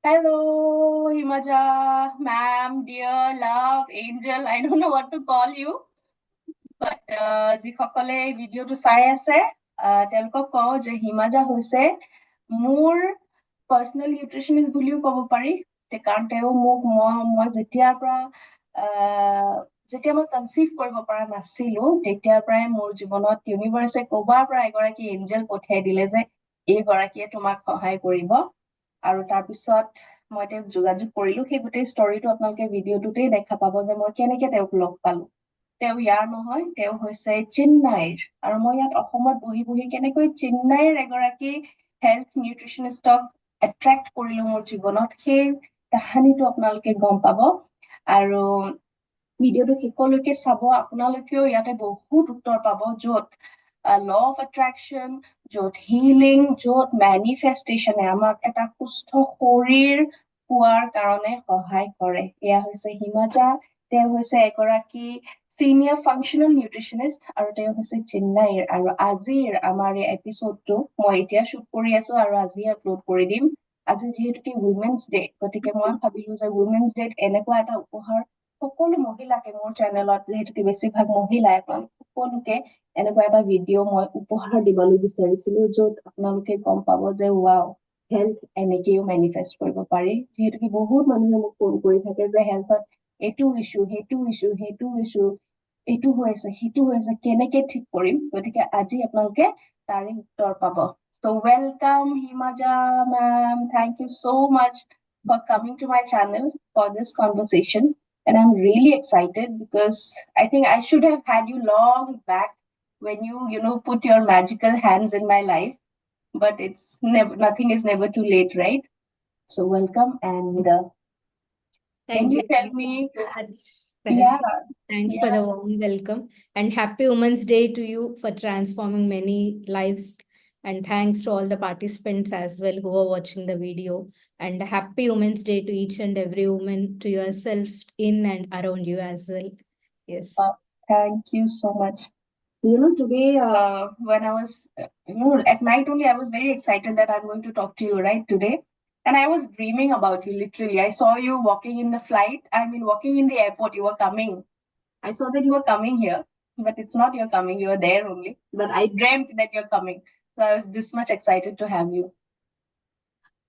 Hello, Himaja, ma'am, dear, love, angel. I don't know what to call you, but যিসকলে এই ভিডিঅ'টো চাই আছে, তেওঁলোকক কওঁ যে হিমাজা হৈছে মোৰ পাৰ্চনেল নিউট্ৰিচনিষ্ট বুলিও ক'ব পাৰি। কাৰণ তেওঁ মোক মই যেতিয়া মই কনচিভ কৰিব পৰা নাছিলো, তেতিয়াৰ পৰাই মোৰ জীৱনত ইউনিভাৰ্ছে ক'বাৰ পৰা এগৰাকী এঞ্জেল পঠিয়াই দিলে যে এইগৰাকীয়ে তোমাক সহায় কৰিব। আৰু তাৰপিছত মই তেওঁক যোগাযোগ কৰিলো। সেই গোটেই ষ্টৰিটো আপোনালোকে ভিডিঅ'টোতেই দেখা পাব যে মই কেনেকে তেওঁক লগ পালো। তেওঁ ইয়াৰ নহয়, তেওঁ হৈছে চেন্নাইৰ। আৰু মই ইয়াত অসমত বহি বহি কেনেকৈ চেন্নাইৰ এগৰাকী হেল্থ নিউট্ৰিচনিষ্টক এট্ৰেক্ট কৰিলো মোৰ জীৱনত, সেই কাহানীটো আপোনালোকে গম পাব। আৰু ভিডিঅ'টো শেষলৈকে চাব। আপোনালোকেও ইয়াতে বহুত উত্তৰ পাব, য'ত ল অফ এট্ৰেকশ্যন, য'ত হিলিং, য'ত মেনিফেষ্টেশ্যনে আমাক এটা সুস্থ শৰীৰ পোৱাৰ কাৰণে সহায় কৰে। এয়া হৈছে হিমাজা। তেওঁ হৈছে এগৰাকী চিনিয়ৰ ফাংচনেল নিউট্ৰিচনিষ্ট আৰু তেওঁ হৈছে চেন্নাইৰ। আৰু আজিৰ আমাৰ এই এপিচডটো মই এতিয়া শ্বুট কৰি আছো আৰু আজি আপলোড কৰি দিম। আজি যিহেতুকে উইমেন্স ডে, গতিকে মই ভাবিলো যে উইমেন্স ডেত এনেকুৱা এটা উপহাৰ সকলো মহিলাকে, মোৰ চেনেলত যিহেতুকে বেছিভাগ মহিলাই, সকলোকে এনেকুৱা এটা ভিডিঅ' মই উপহাৰ দিবলৈ বিচাৰিছিলো, য'ত আপোনালোকে গম পাব যে ৱাও, হেল্থ এনেকেও মেনিফেষ্ট কৰিব পাৰি। যিহেতুকে বহুত মানুহে মোক ফোন কৰি থাকে যে হেল্থত এইটো ইছ্যু, সেইটো ইছ্যু, সেইটো ইছ্যু, এইটো হৈ আছে, সিটো হৈ আছে, কেনেকে ঠিক কৰিম। গতিকে আজি আপোনালোকে তাৰে উত্তৰ পাব। So welcome Himaja ma'am, thank you so much for coming to my channel for this conversation. And I'm really excited because I think I should have had you long back when you put your magical hands in my life. But it's never, nothing is never too late, right? So welcome, and can Thank you you. tell Thank you me? so much, Yeah, Tehsin. Thanks for yeah. the warm welcome and happy Women's Day to you for transforming many lives. And thanks to all the participants as well who are watching the video. And happy Women's Day to each and every woman, to yourself in and around you as well. Yes. Thank you so much. Today, when I was, at night only, I was very excited that I'm going to talk to you, right, today. And I was dreaming about you, literally. I saw you walking in the flight. I mean, walking in the airport. You were coming. I saw that you were coming here, but it's not you're coming. You were there only. But I dreamt that you're coming. So I was this much excited to have you.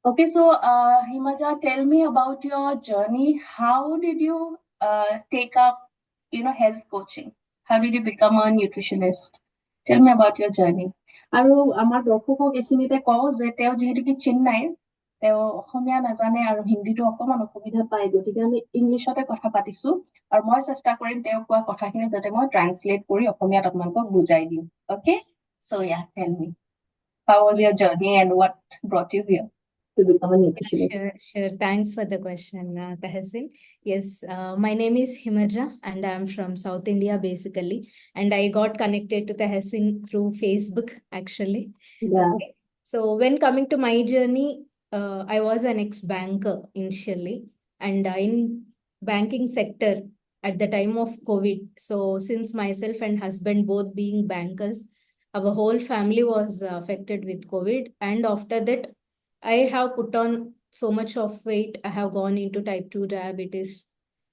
Okay, so Himaja, tell me about your journey. How did you take up, health coaching? How did you become a nutritionist? Tell me about your journey. আৰু আমাৰ দৰ্শকক এইখিনিতে কওঁ যে তেওঁ যিহেতুকে চেন্নাইৰ, তেওঁ অসমীয়া নাজানে আৰু হিন্দীটো অকমান অসুবিধা পায়, গতিকে আমি ইংলিছতে কথা পাতিছো। আৰু মই চেষ্টা কৰিম তেওঁ কোৱা কথাখিনি যাতে মই ট্ৰান্সলেট কৰি অসমীয়াত আপোনালোকক বুজাই দিওঁ। Okay? So yeah, tell me. How was your journey and what brought you here to become a nutritionist? Sure. Thanks for the question, Tehsin. Yes, my name is Himaja and I'm from South India basically. And I got connected to Tehsin through Facebook actually. Yeah. Okay. So when coming to my journey, I was an ex-banker initially and in banking sector at the time of COVID. So since myself and husband both being bankers, our whole family was affected with COVID. And after that, I have put on so much of weight. I have gone into type 2 diabetes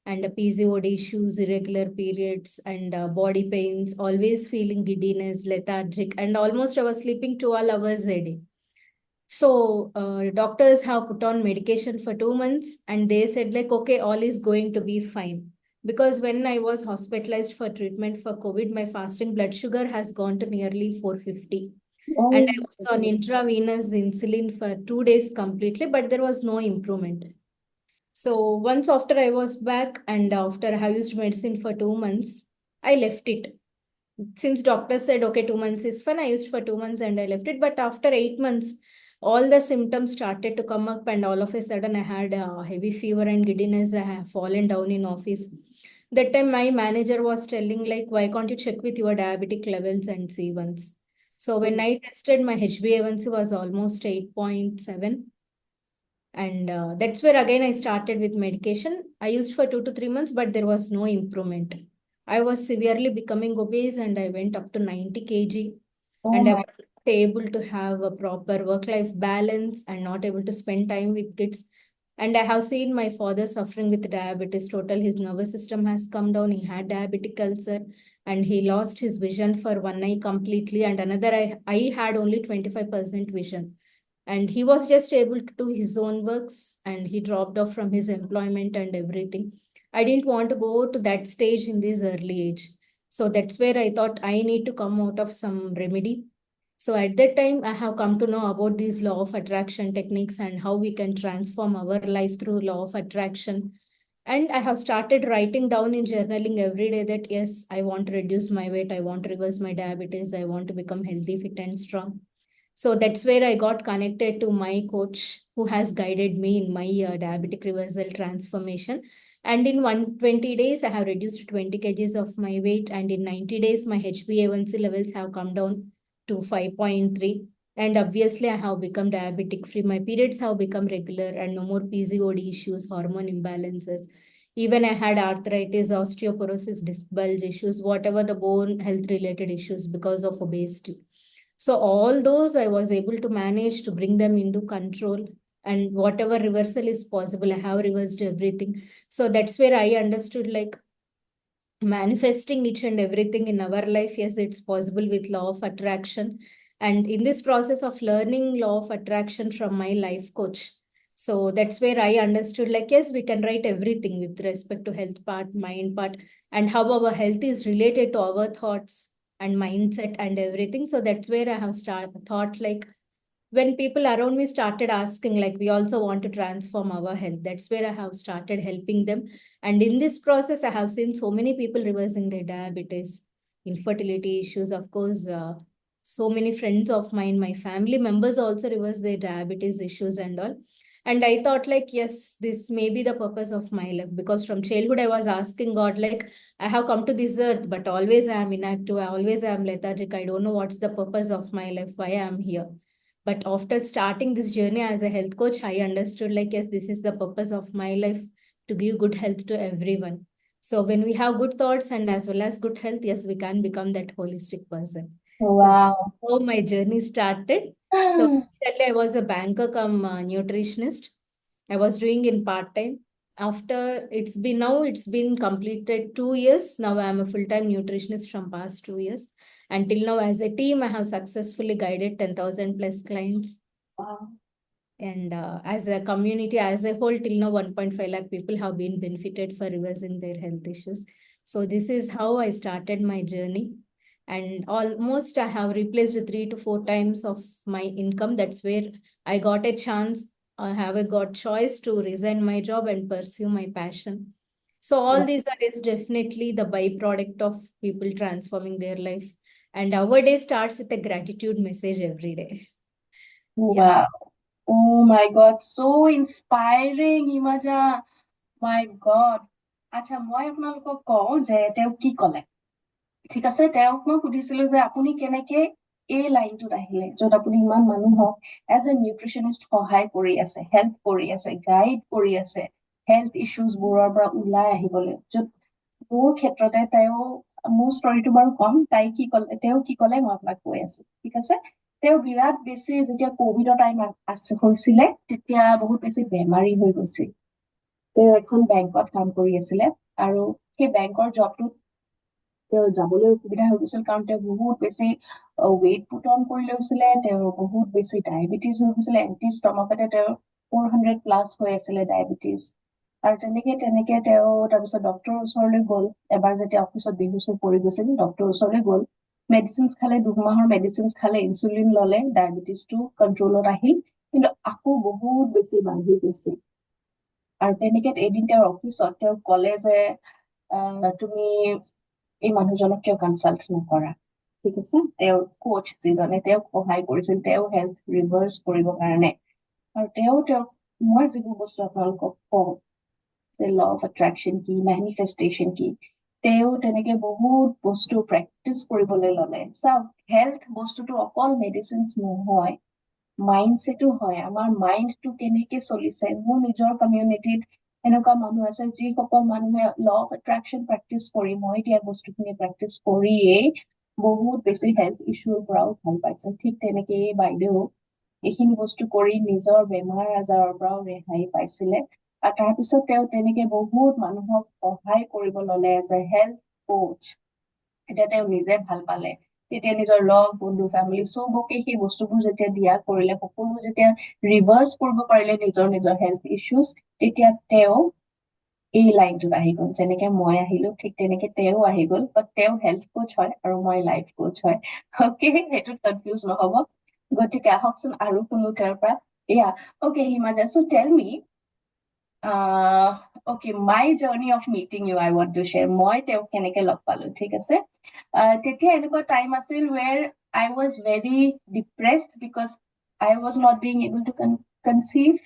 and PCOD issues, irregular periods, and body pains, always feeling giddiness, lethargic, and almost I was sleeping 12 hours a day. So doctors have put on medication for 2 months and they said like, okay, all is going to be fine. Because when I was hospitalized for treatment for COVID, my fasting blood sugar has gone to nearly 450. Oh, And I was on intravenous insulin for 2 days completely, but there was no improvement. So once after I was back and after I have used medicine for 2 months, I left it. Since doctor said, okay, 2 months is fine, I used for 2 months and I left it. But after 8 months, all the symptoms started to come up and all of a sudden I had a heavy fever and giddiness. I have fallen down in office. That time my manager was telling like, why can't you check with your diabetic levels and see once? So when I tested, my HbA1c was almost 8.7. And that's where again I started with medication. I used for 2 to 3 months, but there was no improvement. I was severely becoming obese and I went up to 90 kg. And I was not able to have a proper work-life balance and not able to spend time with kids. And I have seen my father suffering with diabetes total. His nervous system has come down. He had diabetic ulcer and he lost his vision for one eye completely. And another eye had only 25% vision. And he was just able to do his own works and he dropped off from his employment and everything. I didn't want to go to that stage in this early age. So that's where I thought I need to come out of some remedy. So at that time, I have come to know about these law of attraction techniques and how we can transform our life through law of attraction. And I have started writing down in journaling every day that yes, I want to reduce my weight, I want to reverse my diabetes, I want to become healthy, fit, and strong. So that's where I got connected to my coach who has guided me in my diabetic reversal transformation. And in 120 days, I have reduced 20 kgs of my weight. And in 90 days, my HbA1c levels have come down to 5.3. And obviously, I have become diabetic free. My periods have become regular and no more PCOD issues, hormone imbalances. Even I had arthritis, osteoporosis, disc bulge issues, whatever the bone health related issues because of obesity. So all those I was able to manage to bring them into control, and whatever reversal is possible, I have reversed everything. So that's where I understood like manifesting each and everything in our life. Yes, it's possible with law of attraction. And in this process of learning law of attraction from my life coach, so that's where I understood like, yes, we can write everything with respect to health part, mind part, and how our health is related to our thoughts and mindset and everything. So that's where I have started thought like, when people around me started asking like we also want to transform our health, that's where I have started helping them. And in this process I have seen so many people reversing their diabetes, infertility issues, of course. So many friends of mine, my family members also reverse their diabetes issues and all. And I thought like, yes, this may be the purpose of my life, because from childhood I was asking God like, I have come to this earth but always I am inactive, I always am lethargic, I don't know what's the purpose of my life, why I am here. But after starting this journey as a health coach, I understood like, yes, this is the purpose of my life, to give good health to everyone. So when we have good thoughts and as well as good health, yes, we can become that holistic person. So that's Wow. how my journey started. So initially I was a banker come nutritionist. I was doing in part time. After it's been completed 2 years. Now I'm a full-time nutritionist from past 2 years. Until now, as a team, I have successfully guided 10,000 plus clients. Wow. And as a community, as a whole, till now, 1.5 lakh people have been benefited for reversing their health issues. So this is how I started my journey. And almost I have replaced 3 to 4 times of my income. That's where I got a chance. I have a got choice to resign my job and pursue my passion. So all these are is definitely the byproduct of people transforming their life. And our day starts with a gratitude message every day. Yeah. Wow. Oh my God, so inspiring, Himaja. My God. আচ্ছা মই আপোনালোকক কওঁ যে তেওঁ কি ক'লে ঠিক আছে তেওঁক মই সুধিছিলো যে আপুনি কেনেকে এই লাইনটোত আহিলে য'ত আপুনি ইমান মানুহক এজ এ নিউট্ৰিচনিষ্ট সহায় কৰি আছে হেল্প কৰি আছে গাইড কৰি আছে হেল্থ ইছ্যুজ বোৰৰ পৰা ওলাই আহিবলৈ য'ত মোৰ ক্ষেত্ৰতে তেওঁ মোৰ ষ্টৰিটো বাৰু কম তাই কি ক'লে তেওঁ কি ক'লে মই আপোনাক কৈ আছো ঠিক আছে তেওঁ বিৰাট বেছি যেতিয়া কভিডৰ টাইম হৈছিলে তেতিয়া বহুত বেছি বেমাৰী হৈ গৈছিল তেওঁ এখন বেংকত কাম কৰি আছিলে আৰু সেই বেংকৰ জবটোত তেওঁ যাবলৈ অসুবিধা হৈ গৈছিল কাৰণ তেওঁ বহুত বেছি ৱেইট পুট অন কৰি লৈছিলে তেওঁ বহুত বেছি ডায়েবেটিছ হৈ গৈছিলে এণ্টি ষ্টমাকতে তেওঁ 400 প্লাছ হৈ আছিলে ডায়েবেটিছ আৰু তেনেকে তেনেকে তেওঁ তাৰপিছত ডক্টৰৰ ওচৰলৈ গ'ল এবাৰ যেতিয়া অফিচত বেহুচ হৈ পৰি গৈছিল ডক্টৰৰ ওচৰলৈ গ'ল মেডিচিনছ খালে 2 মাহৰ মেডিচিনছ খালে ইনচুলিন ল'লে ডায়েবেটিছটো কণ্ট্ৰলত আহিল কিন্তু আকৌ বহুত বেছি বাঢ়ি গৈছিল আৰু তেনেকে এদিন তেওঁৰ অফিচত তেওঁ ক'লে যে তুমি এই মানুহজনক কিয় কনচাল্ট নকৰা ঠিক আছে তেওঁৰ কোচ যিজনে তেওঁক সহায় কৰিছিল তেওঁ হেল্থ ৰিভাৰ্চ কৰিবৰ কাৰণে আৰু তেওঁক মই যিবোৰ বস্তু আপোনালোকক কওঁ যে ল অফ এট্ৰেকশ্যন কি মেনিফেষ্টেশ্যন কি তেওঁ তেনেকে বহুত বস্তু প্ৰেক্টিচ কৰিবলৈ ল'লে চাওক হেল্থ বস্তুটো অকল মেডিচিনছ নহয় মাইণ্ডছেটো হয় আমাৰ মাইণ্ডটো কেনেকে চলিছে মোৰ নিজৰ কমিউনিটিত এনেকুৱা মানুহ আছে যিসকল মানুহে ল অফ এট্ৰেকশ্যন প্ৰেক্টিচ কৰি মই দিয়া বস্তুখিনি প্ৰেক্টিচ কৰিয়েই বহুত বেছি হেল্থ ইছ্যুৰ পৰাও ভাল পাইছে ঠিক তেনেকে বাইদেউ এইখিনি বস্তু কৰি নিজৰ বেমাৰ আজাৰৰ পৰাও ৰেহাই পাইছিলে আৰু তাৰপিছত তেওঁ তেনেকে বহুত মানুহক সহায় কৰিব ল'লে এজ এ হেল্থ কোচ এতিয়া তেওঁ নিজে ভাল পালে তেতিয়া নিজৰ লগ বন্ধু ফেমিলি চবকে সেই বস্তুবোৰ যেতিয়া দিয়া কৰিলে সকলো যেতিয়া ৰিভাৰ্চ কৰিব পাৰিলে নিজৰ হেল্থ ইছ্যুজ তেতিয়া তেওঁ এই লাইনটোত আহি গ'ল যেনেকে মই আহিলো ঠিক তেনেকে তেওঁ আহি গ'ল বাট তেওঁ হেল্থ কোচ হয় আৰু মই লাইফ কোচ হয় অকে সেইটোত কনফিউজ নহব গতিকে আহকচোন আৰু কোনো তেওঁৰ পৰা এয়া অকে হিমাজা so tell me okay my journey of meeting you I want to share মই তেওঁক কেনেকে লগ পালো ঠিক আছে তেতিয়া এনেকুৱা টাইম আছিল where I was very depressed because I was not being able to conceive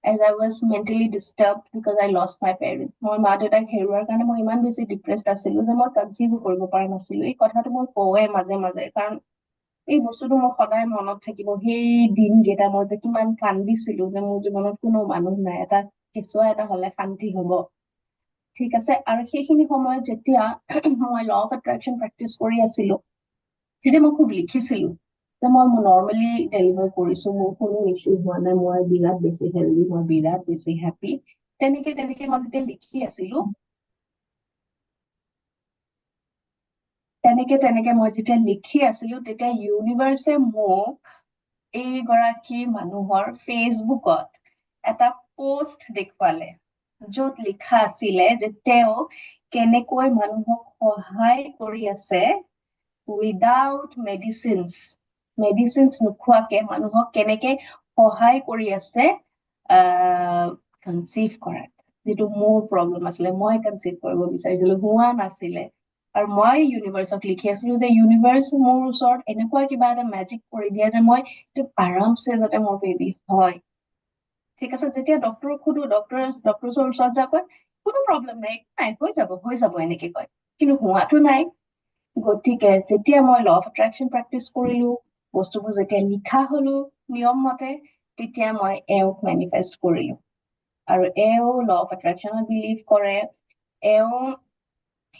as I was mentally disturbed because I lost my parents. মই মা দেউতাক হেৰুৱাৰ কাৰণে মই ইমান বেছি ডিপ্ৰেছড আছিলো যে মই কনচিভ কৰিব পৰা নাছিলো এই কথাটো মই কওঁৱে মাজে মাজে কাৰণ এই বস্তুটো মোৰ সদায় মনত থাকিব সেই দিনকেইটা মই যে কিমান কান্দিছিলো যে মোৰ জীৱনত কোনো মানুহ নাই এটা কেঁচুৱা এটা হলে শান্তি হব ঠিক আছে আৰু সেইখিনি সময়ত যেতিয়া মই ল অফ এট্ৰেকশ্যন প্ৰেক্টিচ কৰি আছিলো তেতিয়া মই খুব লিখিছিলো যে মই নৰ্মেলি ডেলিভাৰ কৰিছো মোৰ কোনো ইছ্যু হোৱা নাই মই বিৰাট বেছি হেল্ডি মই বিৰাট বেছি হেপী তেনেকে মই যেতিয়া লিখি আছিলো তেনেকে মই যেতিয়া লিখি আছিলো তেতিয়া ইউনিভাৰ্ছে মোক এইগৰাকী মানুহৰ ফেচবুকত এটা পোষ্ট দেখুৱালে য'ত লিখা আছিলে যে তেওঁ কেনেকৈ মানুহক সহায় কৰি আছে উইদাউট মেডিচিনছ নোখোৱাকে মানুহক কেনেকে সহায় কৰি আছে কনচিভ কৰাত যিটো মোৰ প্ৰব্লেম আছিলে মই কনচিভ কৰিব বিচাৰিছিলো হোৱা নাছিলে আৰু মই ইউনিভাৰ্ছক লিখি আছিলো যে ইউনিভাৰ্ছ মোৰ ওচৰত এনেকুৱা কিবা এটা মেজিক কৰি দিয়া যে মই আৰামছে যাতে মোৰ বেবী হয় ঠিক আছে যেতিয়া ডক্টৰক সুধো ডক্টৰৰ ওচৰত যা কয় কোনো প্ৰব্লেম নাই হৈ যাব এনেকে কয় কিন্তু হোৱাটো নাই গতিকে যেতিয়া মই ল অফ এট্ৰেকশ্যন প্ৰেক্টিচ কৰিলো বস্তুবোৰ যেতিয়া লিখা হলো নিয়ম মতে তেতিয়া মই এওঁক মেনিফেষ্ট কৰিলো আৰু এওঁ ল অফ এট্ৰেকশ্যনত বিলিভ কৰে এওঁ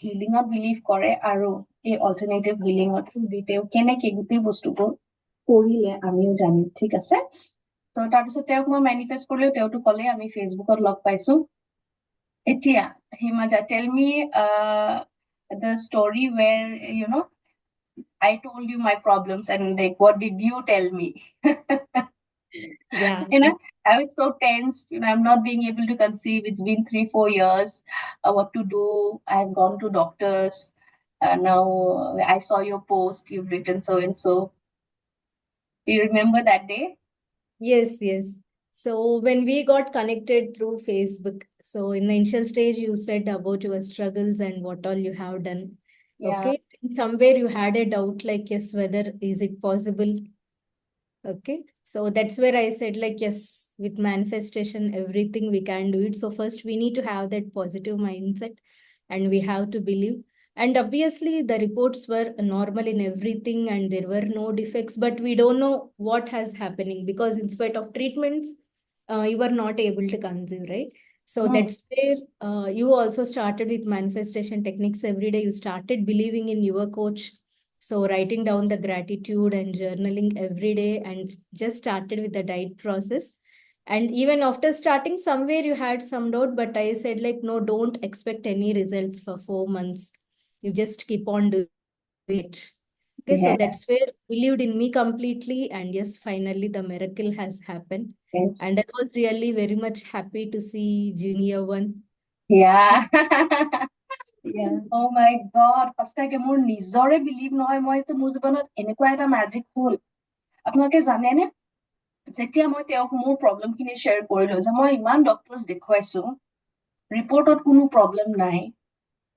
হিলিঙত বিলিভ কৰে আৰু এই অল্টাৰনেটিভ হিলিঙৰ থ্ৰু দি তেওঁ কেনেকে গোটেই বস্তুবোৰ কৰিলে আমিও জানো ঠিক আছে তো তাৰপিছত তেওঁক মই মেনিফেষ্ট কৰিলো তেওঁতো ক'লে আমি ফেচবুকত লগ পাইছো এতিয়া Himaja tell me the story where I told you my problems and like what did you tell me Yeah. I was so tense I'm not being able to conceive it's been 3-4 years what to do I've gone to doctors now I saw your post you've written so and so do you remember that day Yes. So when we got connected through Facebook, so in the initial stage, you said about your struggles and what all you have done. yeah Okay. Somewhere you had a doubt, like, yes, whether is it possible? Okay. So that's where I said, like, yes, with manifestation, everything we can do it. So first we need to have that positive mindset and we have to believe. And obviously the reports were normal in everything and there were no defects, but we don't know what has happening because in spite of treatments, you were not able to conceive, right? So that's where you also started with manifestation techniques every day. You started believing in your coach. So writing down the gratitude and journaling every day and just started with the diet process. And even after starting, somewhere you had some doubt, but I said like, no, don't expect any results for 4 months. You just keep on doing it. Okay, yeah so that's where believed in me completely. And yes, finally the miracle has happened. yes And I was really very much happy to see Junior one. yeah Yeah. oh my god সঁচাকে মোৰ নিজৰে believe নহয় মই যে মোৰ জীৱনত এনেকুৱা এটা মেজিক হ'ল আপোনালোকে জানেনে যেতিয়া মই তেওঁক মোৰ প্ৰব্লেমখিনি শ্বেয়াৰ কৰিলো যে মই ইমান ডক্টৰছ দেখুৱাইছো ৰিপৰ্টত কোনো প্ৰব্লেম নাই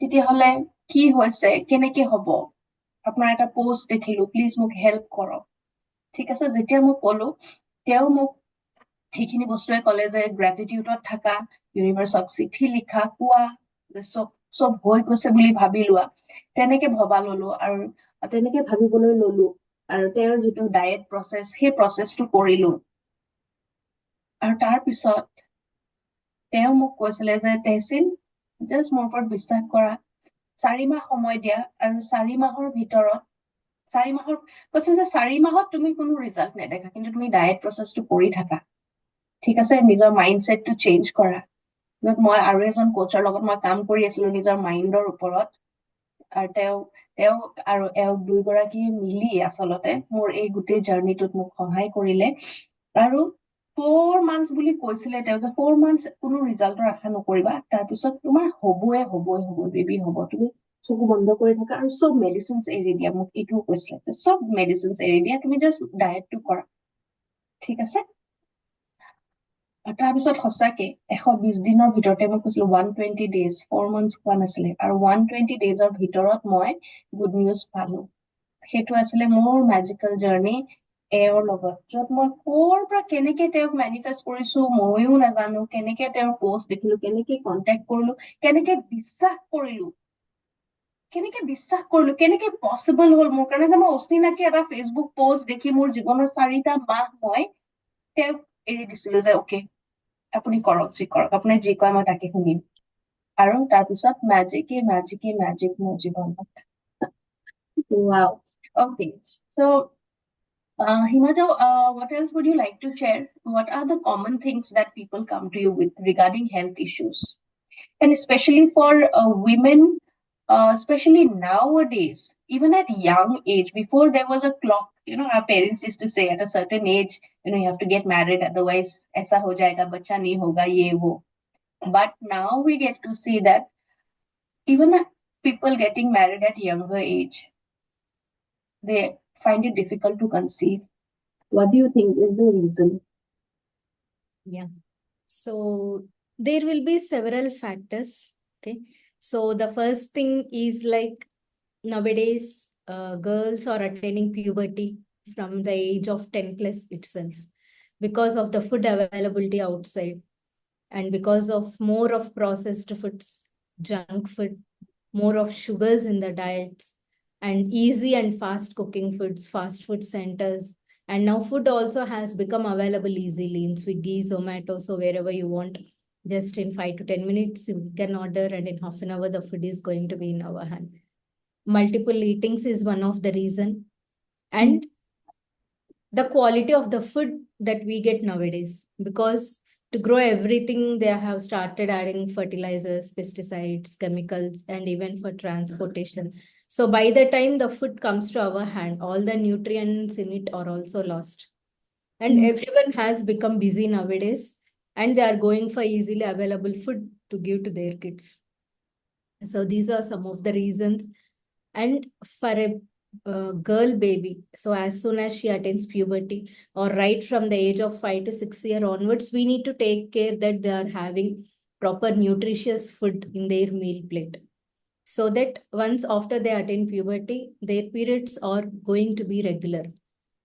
তেতিয়াহ'লে কি হৈছে কেনেকে হ'ব আপোনাৰ এটা পোষ্ট দেখিলো প্লিজ মোক হেল্প কৰক ঠিক আছে যেতিয়া মই ক'লো তেওঁ মোক সেইখিনি বস্তুৱে ক'লে যে গ্ৰেটিটিউডত থাকা ইউনিভাৰ্ছক চিঠি লিখা কোৱা যে চব হৈ গৈছে বুলি ভাবি লোৱা তেনেকে ভবা ললো আৰু তেনেকে ভাবিবলৈ ললো আৰু তেওঁৰ যিটো ডায়েট প্ৰচেছ সেই প্ৰচেছটো কৰিলো আৰু তাৰ পিছত তেওঁ মোক কৈছিলে যে তেহচিন জাষ্ট মোৰ ওপৰত বিশ্বাস কৰা 4 মাহ সময় দিয়া আৰু 4 মাহৰ ভিতৰত 4 মাহৰ কৈছে যে 4 মাহত তুমি কোনো ৰিজাল্ট নেদেখা, কিন্তু তুমি ডায়েট প্ৰচেছটো কৰি থাকা, ঠিক আছে, নিজৰ মাইণ্ডছেটটো চেঞ্জ কৰা। মই আৰু এজন কোচৰ লগত মই কাম কৰি আছিলো নিজৰ মাইণ্ডৰ ওপৰত, আৰু তেওঁ আৰু এওঁক দুয়োগৰাকী মিলি আচলতে মোৰ এই গোটেই জাৰ্ণিটোত মোক সহায় কৰিলে। আৰু 4 months বুলি কৈছিলে তেওঁ, যে 4 months কোনো ৰিজাল্টৰ আশা নকৰিবা, তাৰপিছত তোমাৰ হ'বই বেবী হ'ব, তুমি চকু বন্ধ কৰি থাকা আৰু চব মেডিচিনছ এৰি দিয়া। মোক এইটোও কৈছিলে যে চব মেডিচিনছ এৰি দিয়া, তুমি জাষ্ট ডায়েটটো কৰা, ঠিক আছে। তাৰপিছত সঁচাকে 120 দিনৰ ভিতৰতে মই কৈছিলো 120 days, 4 months খোৱা নাছিলে, আৰু 120 daysৰ ভিতৰত মই গুড নিউজ পালো। সেইটো আছিলে মোৰ মেজিকেল জাৰ্ণি এওঁৰ লগত, য'ত মই ক'ৰ পৰা কেনেকে তেওঁক মেনিফেষ্ট কৰিছো ময়ো নাজানো, কেনেকে তেওঁৰ পোষ্ট দেখিলো, কেনেকে কন্টেক্ট কৰিলো, কেনেকে বিশ্বাস কৰিলো, কেনেকে পচিবল হ'ল মোৰ কাৰণে, যে মই অচিনাকি এটা ফেচবুক পোষ্ট দেখি মোৰ জীৱনৰ 4টা মাহ মই তেওঁক এৰি দিছিলো, যে অকে আপুনি কৰক, যি কৰক, আপুনি যি কয় মই তাকে শুনিম। আৰু তাৰপিছত মেজিক মোৰ জীৱনত। Wow. Okay. So, Himaja, what else would you like to share? What are the common things that people come to you with regarding health issues? And especially for women, especially nowadays, even at young age, before there was a clock, our parents used to say at a certain age, you have to get married, otherwise aisa ho jayega, bacha nahi hoga, ye wo. But now we get to see that even people getting married at younger age, they find it difficult to conceive. What do you think is the reason? Yeah. So there will be several factors. Okay. So the first thing is like nowadays, girls are attaining puberty from the age of 10 plus itself because of the food availability outside and because of more of processed foods, junk food, more of sugars in the diets, and easy and fast cooking foods, fast food centers. And now food also has become available easily in Swiggy, Zomato, so wherever you want, just in 5 to 10 minutes, you can order, and in half an hour, the food is going to be in our hand. Multiple eatings is one of the reason. And the quality of the food that we get nowadays, because to grow everything, they have started adding fertilizers, pesticides, chemicals, and even for transportation. So by the time the food comes to our hand, all the nutrients in it are also lost. And everyone has become busy nowadays, and they are going for easily available food to give to their kids. So these are some of the reasons. And for a girl baby, so as soon as she attains puberty or right from the age of 5 to 6 year onwards, we need to take care that they are having proper nutritious food in their meal plate, so that once after they attain puberty, their periods are going to be regular.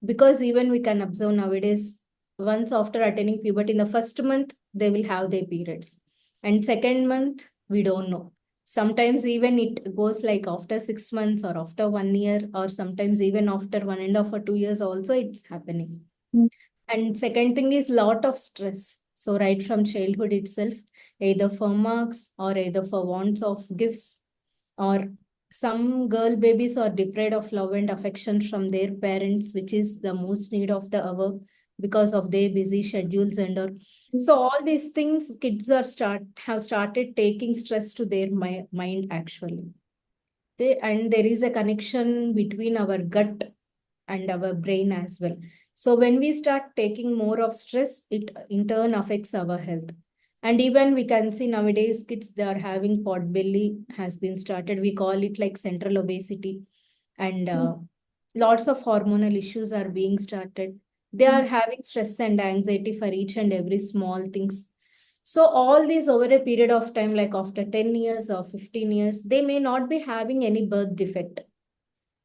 Because even we can observe nowadays, once after attaining puberty, in the first month they will have their periods, and second month we don't know. Sometimes even it goes like after 6 months or after 1 year, or sometimes even after 1.5 or 2 years also it's happening. And second thing is lot of stress. So right from childhood itself, either for marks or either for wants of gifts, or some girl babies are deprived of love and affection from their parents, which is the most need of the hour because of their busy schedules and all. So all these things, kids have started taking stress to their mind actually. And there is a connection between our gut and our brain as well. So when we start taking more of stress, it in turn affects our health. And even we can see nowadays kids, they are having pot belly has been started. We call it like central obesity. And lots of hormonal issues are being started. They are having stress and anxiety for each and every small things. So all these over a period of time, like after 10 years or 15 years, they may not be having any birth defect.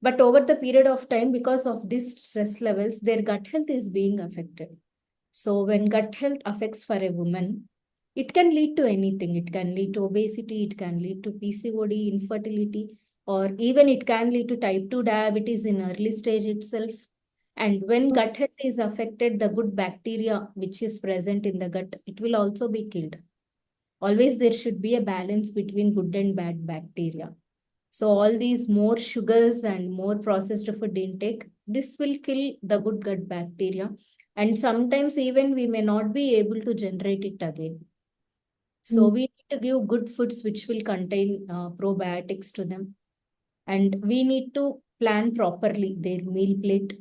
But over the period of time, because of these stress levels, their gut health is being affected. So when gut health affects for a woman, it can lead to anything. It can lead to obesity, it can lead to PCOD, infertility, or even it can lead to type 2 diabetes in early stage itself. And when gut health is affected, the good bacteria which is present in the gut, it will also be killed. Always there should be a balance between good and bad bacteria. So all these more sugars and more processed food intake, this will kill the good gut bacteria. And sometimes even we may not be able to generate it again. So we need to give good foods which will contain probiotics to them. And we need to plan properly their meal plate.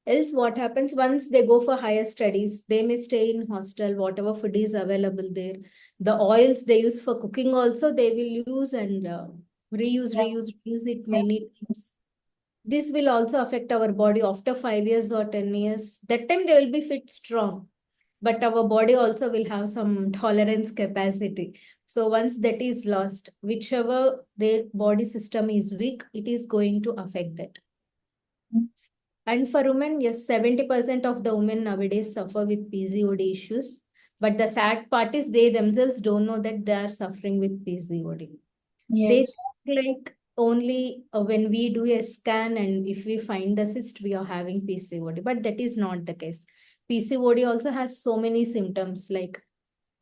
Else what happens once they go for higher studies, they may stay in hostel, whatever food is available there. The oils they use for cooking also, they will use and reuse it many times. This will also affect our body after 5 years or 10 years. That time they will be fit, strong. But our body also will have some tolerance capacity. So once that is lost, whichever their body system is weak, it is going to affect that. And for women, yes, 70% of the women nowadays suffer with PCOD issues. But the sad part is they themselves don't know that they are suffering with PCOD. They Yes. think like only when we do a scan and if we find the cyst, we are having PCOD. But that is not the case. PCOD also has so many symptoms like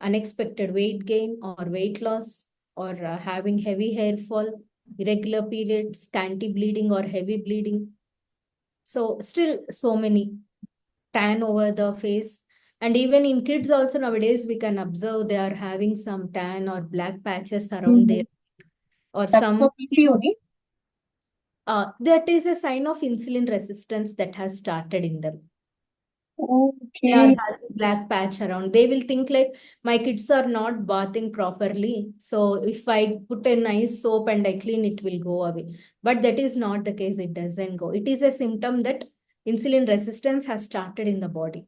unexpected weight gain or weight loss or having heavy hair fall, irregular periods, scanty bleeding or heavy bleeding. So still so many tan over the face. And even in kids also nowadays, we can observe they are having some tan or black patches around their or That's some for PCOD. that is a sign of insulin resistance that has started in them. They are Okay. having black patch around. They will think like my kids are not bathing properly. So if I put a nice soap and I clean, it will go away. But that is not the case. It doesn't go. It is a symptom that insulin resistance has started in the body.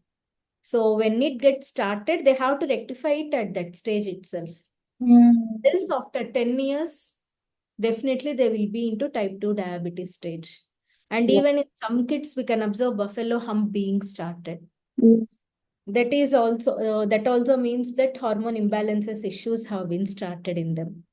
So when it gets started, they have to rectify it at that stage itself. Else after 10 years, definitely they will be into type 2 diabetes stage. And Yeah. even in some kids, we can observe buffalo hump being started. Yes. That also means that hormone imbalances issues have been started in them.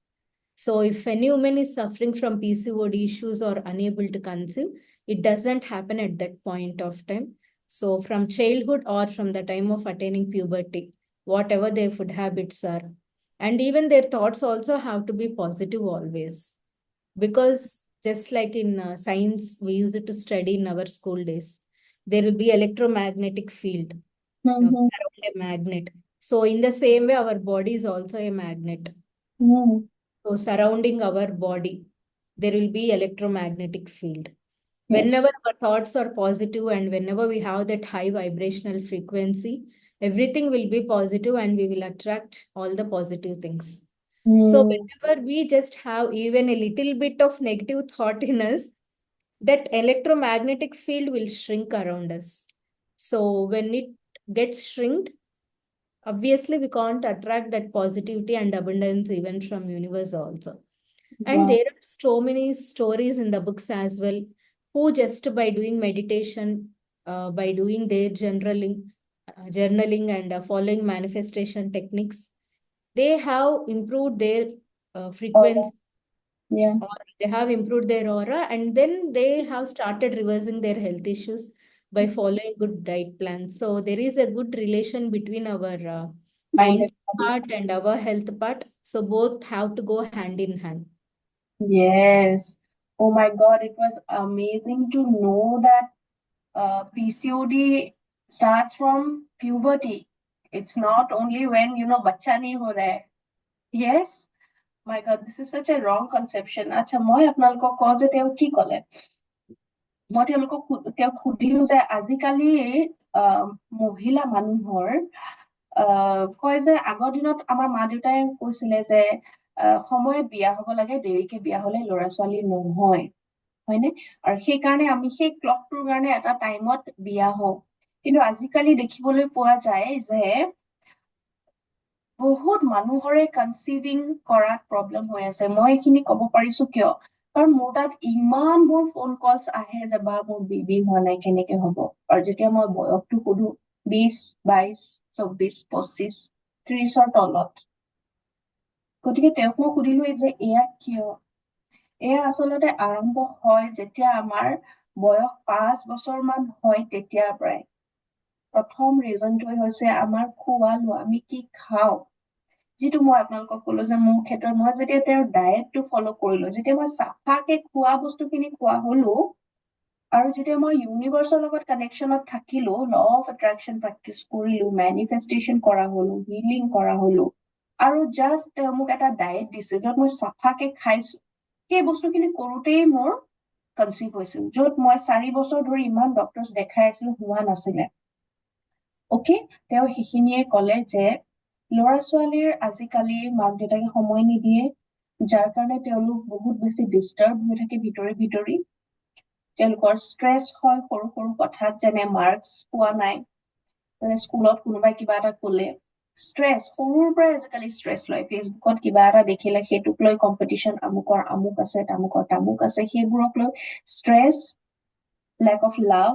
So if any woman is suffering from PCOD issues or unable to conceive, it doesn't happen at that point of time. So from childhood or from the time of attaining puberty, whatever their food habits are, and even their thoughts also have to be positive always. Because just like in science, we use it to study in our school days, there will be electromagnetic field Mm-hmm. around a magnet. So in the same way, our body is also a magnet. Mm. So surrounding our body, there will be electromagnetic field. Yes. Whenever our thoughts are positive and whenever we have that high vibrational frequency, everything will be positive and we will attract all the positive things. So Mm. whenever we just have even a little bit of negative thought in us, that electromagnetic field will shrink around us. So when it gets shrinked, obviously we can't attract that positivity and abundance even from universe also. And Wow. there are so many stories in the books as well, who just by doing meditation, by doing their journaling and following manifestation techniques, they have improved their Oh, frequency yeah. or they have improved their aura, and then they have started reversing their health issues by following good diet plans. So there is a good relation between our Mind mind and body. part and our health part. So both have to go hand in hand. Yes. Oh my God, it was amazing to know that PCOD starts from puberty. It's not only when, bacha nahi ho raha hai. Yes. My God, this is such a wrong conception. আচ্ছা মই আপোনালোকক কওঁ যে তেওঁ কি ক'লে মই তেওঁক সুধিলো যে আজিকালি মহিলা মানুহৰ কয় যে আগৰ দিনত আমাৰ মা দেউতাই কৈছিলে যে সময়ত বিয়া হ'ব লাগে, দেৰিকে বিয়া হ'লে ল'ৰা ছোৱালী নহয়, হয়নে? আৰু সেইকাৰণে আমি সেই ক্লকটোৰ কাৰণে এটা টাইমত বিয়া হওঁ। কিন্তু আজিকালি দেখিবলৈ পোৱা যায় যে বহুত মানুহৰে কনচিভিং কৰাত প্ৰব্লেম হৈ আছে। মই এইখিনি ক'ব পাৰিছো কিয়, কাৰণ মোৰ তাত ইমানবোৰ ফোন কলছ আহে যে বা মোৰ বেবী হোৱা নাই, কেনেকে হ'ব? আৰু যেতিয়া মই বয়সটো সুধো 20, 22, 24, 25, 30ৰ তলত, গতিকে তেওঁক মই সুধিলো যে এয়া কিয়? এয়া আচলতে আৰম্ভ হয় যেতিয়া আমাৰ বয়স 5 বছৰমান হয় তেতিয়াৰ পৰাই। প্ৰথম ৰিজনটোৱে হৈছে আমাৰ খোৱা লোৱা, আমি কি খাওঁ। যিটো মই আপোনালোকক ক'লো যে মোৰ ক্ষেত্ৰত মই যেতিয়া তেওঁৰ ডায়েটটো ফ'ল' কৰিলো, যেতিয়া মই চাফাকে খোৱা বস্তুখিনি খোৱা হলো, আৰু যেতিয়া মই ইউনিভাৰ্চৰ লগত কানেকশ্যনত থাকিলো, ল অফ এট্ৰেকশ্যন প্ৰেক্টিচ কৰিলো, মেনিফেষ্টেশ্যন কৰা হলো, হিলিং কৰা হলো, আৰু জাষ্ট তেওঁ মোক এটা ডায়েট দিছে য'ত মই চাফাকে খাইছো, সেই বস্তুখিনি কৰোঁতেই মোৰ কনচিভ হৈছিল, য'ত মই 4 বছৰ ধৰি ইমান ডক্টৰছ দেখাই আছিলো, হোৱা নাছিলে। অ'কে, তেওঁ সেইখিনিয়ে ক'লে যে ল'ৰা ছোৱালীৰ আজিকালি মাক দেউতাকে সময় নিদিয়ে, যাৰ কাৰণে তেওঁলোক বহুত বেছি ডিষ্টাৰ্ব হৈ থাকে ভিতৰি তেওঁলোকৰ ষ্ট্ৰেছ হয় সৰু সৰু কথাত, যেনে মাৰ্কছ পোৱা নাই, যেনে স্কুলত কোনোবাই কিবা এটা ক'লে, ষ্ট্ৰেছ সৰুৰ পৰাই আজিকালি ষ্ট্ৰেছ লয়, ফেচবুকত কিবা এটা দেখিলে সেইটোক লৈ কম্পিটিশ্যন, আমুকৰ আমুক আছে, তামুকৰ তামুক আছে, সেইবোৰক লৈ ষ্ট্ৰেছ, লেক অফ লাভ,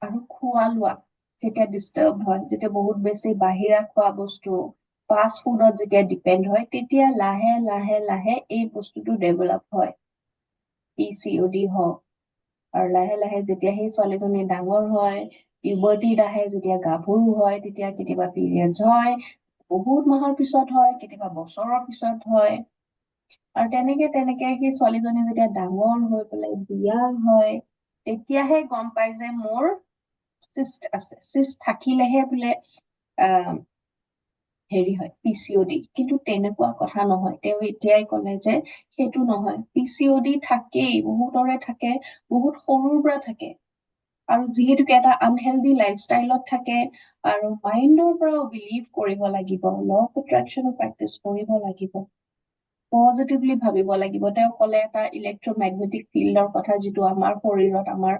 আৰু খোৱা লোৱা যেতিয়া ডিষ্টাৰ্ব হয়, যেতিয়া বহুত বেছি বাহিৰা খোৱা বস্তু, ফাষ্ট ফুডত যেতিয়া ডিপেণ্ড হয়, তেতিয়া লাহে লাহে লাহে এই বস্তুটো ডেভেলপ হয়, PCOD হওক। আৰু লাহে লাহে যেতিয়া সেই ছোৱালীজনী ডাঙৰ হয়, পিউবাৰ্টিত আহে, যেতিয়া গাভৰু হয়, তেতিয়া কেতিয়াবা পিৰিয়ডছ হয়, বহুত মাহৰ পিছত হয়, কেতিয়াবা বছৰৰ পিছত হয়, আৰু তেনেকে তেনেকে সেই ছোৱালীজনী যেতিয়া ডাঙৰ হৈ পেলাই বিয়া হয়, তেতিয়াহে গম পাই যে মোৰ চিষ্ট আছে, চিষ্ট থাকিলেহে বোলে হেৰি হয় PCOD, কিন্তু তেনেকুৱা কথা নহয়। তেওঁ এতিয়াই ক'লে যে সেইটো নহয়, PCOD থাকেই, বহুতৰে থাকে, বহুত সৰুৰ পৰা থাকে, আৰু যিহেতুকে এটা আনহেলদি লাইফষ্টাইলত থাকে, আৰু মাইণ্ডৰ পৰাও বিলিভ কৰিব লাগিব, ল অফ এট্ৰেকশ্যনৰ প্ৰেক্টিচ কৰিব লাগিব, পজিটিভলি ভাবিব লাগিব। তেওঁ ক'লে এটা ইলেক্ট্ৰমেগনেটিক ফিল্ডৰ কথা, যিটো আমাৰ শৰীৰত আমাৰ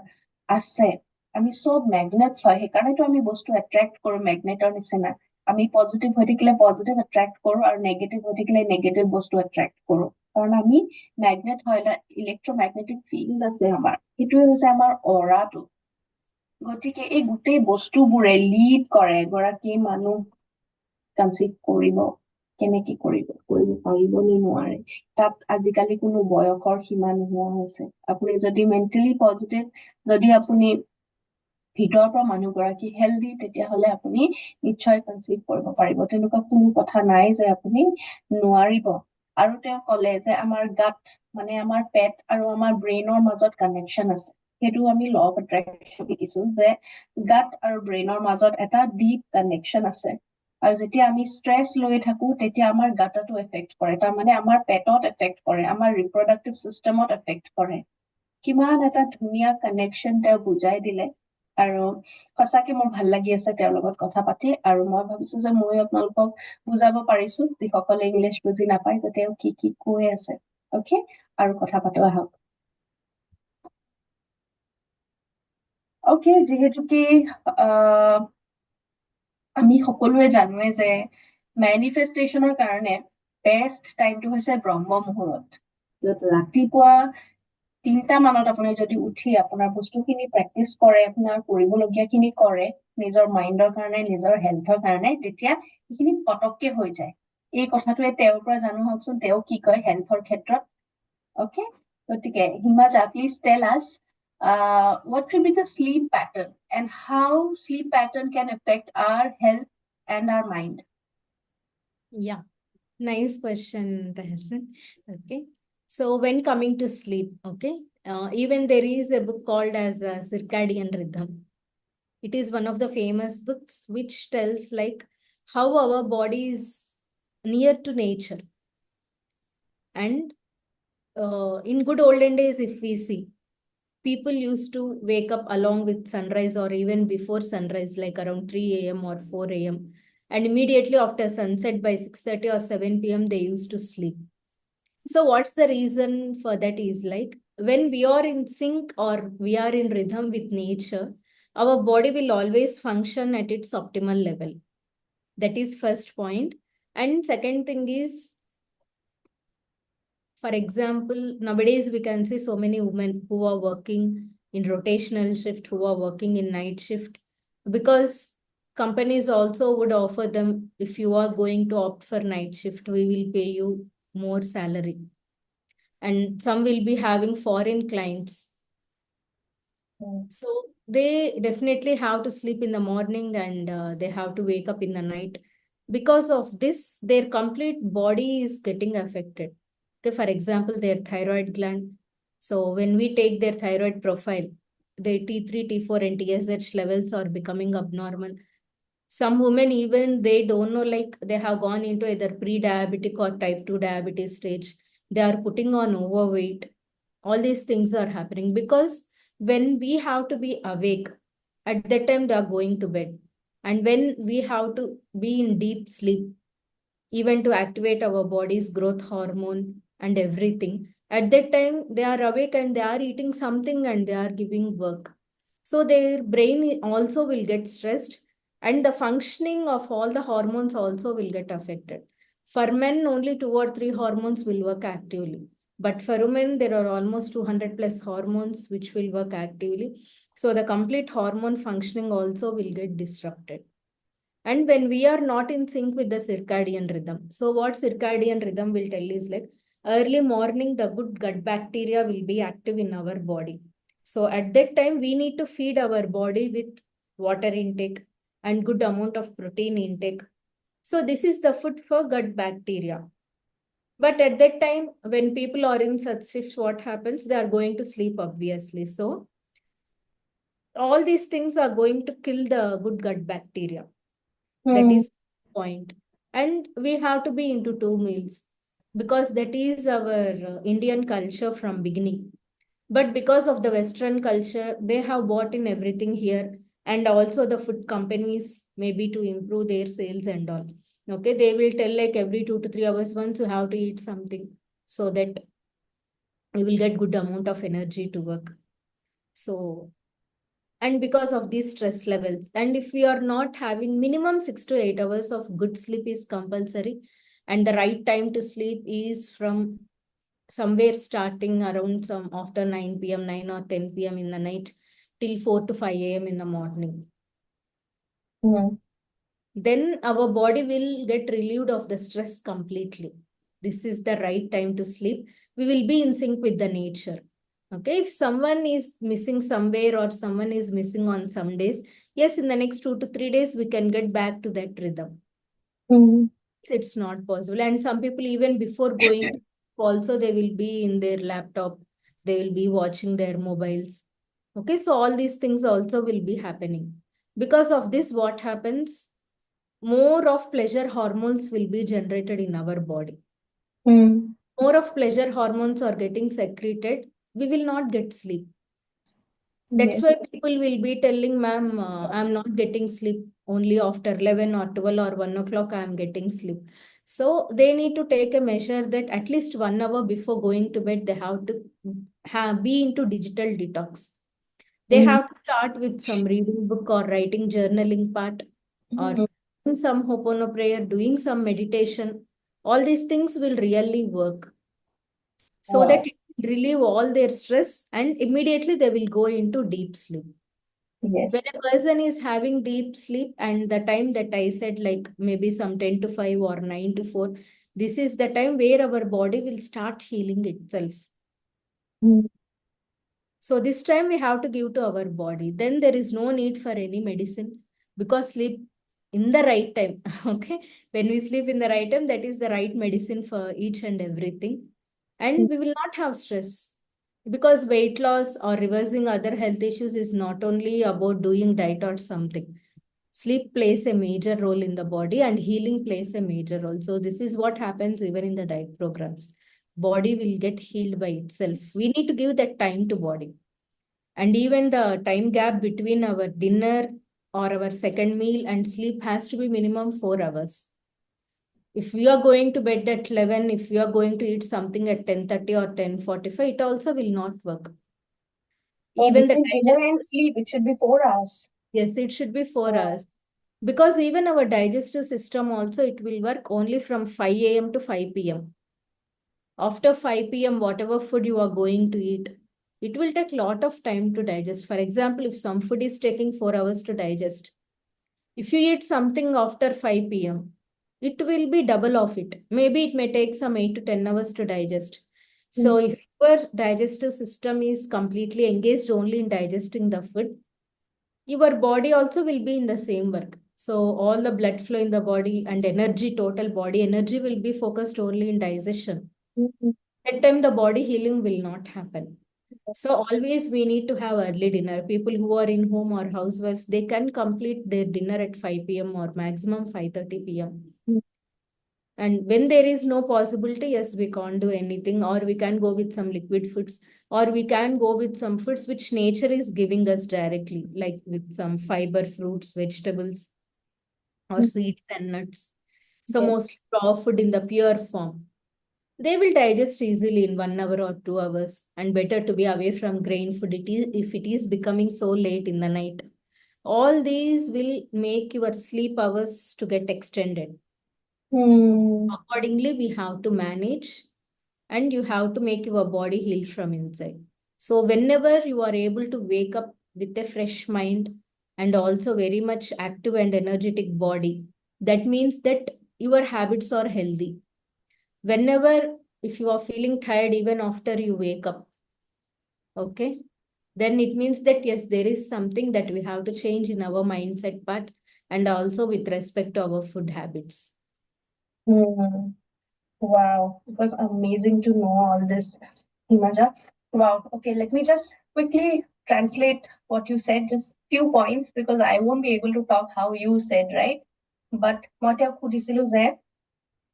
আছে, আমি চব মেগনেটছ হয়, সেইকাৰণেতো আমি বস্তু এট্ৰেক্ট কৰো মেগনেটৰ নিচিনা, আমি পজিটিভ হৈ থাকিলে পজিটিভ এট্ৰেক্ট কৰো, আৰু নেগেটিভ হৈ থাকিলে নেগেটিভ বস্তু এট্ৰেক্ট কৰো, কাৰণ আমি মেগনেট হয়, এটা ইলেক্ট্ৰমেগনেটিক ফিল্ড আছে আমাৰ, সেইটোৱে হৈছে আমাৰ অৰাটো। গতিকে এই গোটেই বস্তুবোৰে লিড কৰে এগৰাকী মানুহ কনচিভ কৰিব, কেনেকে কৰিব পাৰিব নে নোৱাৰে, তাত আজিকালি কোনো বয়সৰ সীমা নোহোৱা হৈছে। আপুনি যদি মেণ্টেলি পজিটিভ, যদি আপুনি ভিতৰৰ পৰা মানুহগৰাকী হেল্ডি, তেতিয়াহ'লে আপুনি নিশ্চয় কনচিভ কৰিব পাৰিব, তেনেকুৱা কোনো কথা নাই যে আপুনি নোৱাৰিব। আৰু তেওঁ ক'লে যে আমাৰ গাট, মানে আমাৰ পেট আৰু আমাৰ ব্ৰেইনৰ মাজত কানেকশ্যন আছে, সেইটো আমি ল অফ এট্ৰেকশ্যন শিকিছো, যে গাট আৰু ব্ৰেইনৰ মাজত এটা ডিপ কানেকশ্যন আছে, আৰু যেতিয়া আমি ষ্ট্ৰেছ লৈ থাকো, তেতিয়া আমাৰ গাটাটো এফেক্ট কৰে, তাৰমানে আমাৰ পেটত এফেক্ট কৰে, আমাৰ ৰিপ্ৰডাক্টিভ চিষ্টেমত এফেক্ট কৰে। কিমান এটা ধুনীয়া কানেকশ্যন তেওঁ বুজাই দিলে, আৰু সঁচাকে মোৰ ভাল লাগি আছে তেওঁৰ লগত কথা পাতি, আৰু মই ভাবিছো যে মই আপোনালোকক বুজাব পাৰিছো, যিসকলে ইংলিছ বুজি নাপায়, যে তেওঁ কি কি কৈ আছে। অ'কে, আৰু কথা পাতো আহক। অ'কে, যিহেতুকে আমি সকলোৱে জানোৱে যে মেনিফেষ্টেশ্যনৰ কাৰণে বেষ্ট টাইমটো হৈছে ব্ৰহ্ম মুহূৰ্ত, য'ত ৰাতিপুৱা 3টা মানত আপুনি যদি উঠি আপোনাৰ বস্তুখিনি প্ৰেক্টিচ কৰে, আপোনাৰ কৰিবলগীয়াখিনি কৰে, নিজৰ মাইণ্ডৰ কাৰণে, নিজৰ হেল্থৰ কাৰণে, তেতিয়া সেইখিনি পটককে হৈ যায়। এই কথাটোৱে তেওঁৰ পৰা জানো হওকচোন, তেওঁ কি কয় হেল্থৰ ক্ষেত্ৰত। অ'কে, গতিকে হিমাজা, প্লিজ টেল আছ what should be the sleep pattern and how sleep pattern can affect our health and our mind. Yeah, nice question, Tehsin. Okay. So when coming to sleep, okay, even there is a book called as Circadian Rhythm. It is one of the famous books which tells like how our body is near to nature. And in good olden days, if we see, people used to wake up along with sunrise or even before sunrise, like around 3 a.m. or 4 a.m. And immediately after sunset by 6:30 or 7 p.m., they used to sleep. So what's the reason for that is like when we are in sync or we are in rhythm with nature, our body will always function at its optimal level. That is first point. And second thing is, for example, nowadays we can see so many women who are working in rotational shift, who are working in night shift, because companies also would offer them, if you are going to opt for night shift, we will pay you more salary. And some will be having foreign clients. So they definitely have to sleep in the morning and they have to wake up in the night. Because of this, their complete body is getting affected. Okay, for example, their thyroid gland. So when we take their thyroid profile, their T3, T4, and TSH levels are becoming abnormal. Some women, even they don't know, like they have gone into either pre-diabetic or type 2 diabetes stage. They are putting on overweight. All these things are happening because when we have to be awake, at that time they are going to bed. And when we have to be in deep sleep, even to activate our body's growth hormone and everything. At that time, they are awake and they are eating something and they are giving work. So their brain also will get stressed and the functioning of all the hormones also will get affected. For men, only 2 or 3 hormones will work actively. But for women, there are almost 200 plus hormones which will work actively. So the complete hormone functioning also will get disrupted. And when we are not in sync with the circadian rhythm. So what circadian rhythm will tell is like early morning, the good gut bacteria will be active in our body. So at that time, we need to feed our body with water intake and good amount of protein intake. So this is the food for gut bacteria. But at that time, when people are in such shifts, what happens? They are going to sleep, obviously. So all these things are going to kill the good gut bacteria. That Hmm. is point. And we have to be into 2 meals because that is our Indian culture from beginning. But because of the Western culture, they have bought in everything here. And also the food companies, maybe to improve their sales and all. Okay, they will tell like every 2 to 3 hours once you have to eat something so that you will get good amount of energy to work. So and because of these stress levels, and if we are not having minimum 6 to 8 hours of good sleep is compulsory, and the right time to sleep is from somewhere starting around some after 9 p.m., 9 or 10 p.m. in the night till 4 to 5 a.m. in the morning, Hmm. then our body will get relieved of the stress completely. This is the right time to sleep. We will be in sync with the nature. Okay, if someone is missing somewhere or someone is missing on some days, yes, in the next 2 to 3 days, we can get back to that rhythm. Hmm. It's not possible. And some people, even before going to also, they will be in their laptop, they will be watching their mobiles. Okay, so all these things also will be happening. Because of this, what happens? More of pleasure hormones will be generated in our body. Hmm. More of pleasure hormones are getting secreted, we will not get sleep. That's Yes. why people will be telling, ma'am, I'm not getting sleep. Only after 11 or 12 or 1 o'clock, I'm getting sleep. So they need to take a measure that at least 1 hour before going to bed, they have to be into digital detox. They Hmm. have to start with some reading book or writing journaling part or Hmm. doing some hopono prayer, doing some meditation. All these things will really work so that Wow. it will relieve all their stress and immediately they will go into deep sleep. When Yes. a person is having deep sleep and the time that I said, like maybe some 10 to 5 or 9 to 4, this is the time where our body will start healing itself. Hmm. So this time we have to give to our body. Then there is no need for any medicine because sleep in the right time. Okay. When we sleep in the right time, that is the right medicine for each and everything. And we will not have stress because weight loss or reversing other health issues is not only about doing diet or something. Sleep plays a major role in the body and healing plays a major role. So this is what happens even in the diet programs. Body will get healed by itself. We need to give that time to body. And even the time gap between our dinner or our second meal and sleep has to be minimum 4 hours. If we are going to bed at 11, if we are going to eat something at 10:30 or 10:45, it also will not work. Oh, Even the between dinner and digestive, sleep, it should be 4 hours. yes, it should be 4 hours. Wow. Because even our digestive system also, it will work only from 5 a.m. to 5 p.m. After 5 p.m., whatever food you are going to eat, it will take a lot of time to digest. For example, if some food is taking 4 hours to digest, if you eat something after 5 p.m., it will be double of it. Maybe it may take some 8 to 10 hours to digest. So Hmm. if your digestive system is completely engaged only in digesting the food, your body also will be in the same work. So all the blood flow in the body and energy, total body energy will be focused only in digestion. That time the body healing will not happen. So always we need to have early dinner. People who are in home or housewives, they can complete their dinner at 5 p.m. or maximum 5:30 p.m. And when there is no possibility, yes, we can't do anything, or we can go with some liquid foods, or we can go with some foods which nature is giving us directly, like with some fiber, fruits, vegetables, or seeds and nuts. So Yes. mostly raw food in the pure form. They will digest easily in 1 hour or 2 hours, and better to be away from grain food if it is becoming so late in the night. All these will make your sleep hours to get extended. Accordingly, we have to manage, and you have to make your body heal from inside. So whenever you are able to wake up with a fresh mind and also very much active and energetic body, that means that your habits are healthy. Whenever, if you are feeling tired even after you wake up, okay, then it means that yes, there is something that we have to change in our mindset part, and also with respect to our food habits. Wow, it was amazing to know all this, Himaja. Wow. Okay, let me just quickly translate what you said, just few points, because I won't be able to talk how you said, right? But মই তেওঁক সুধিছিলো যে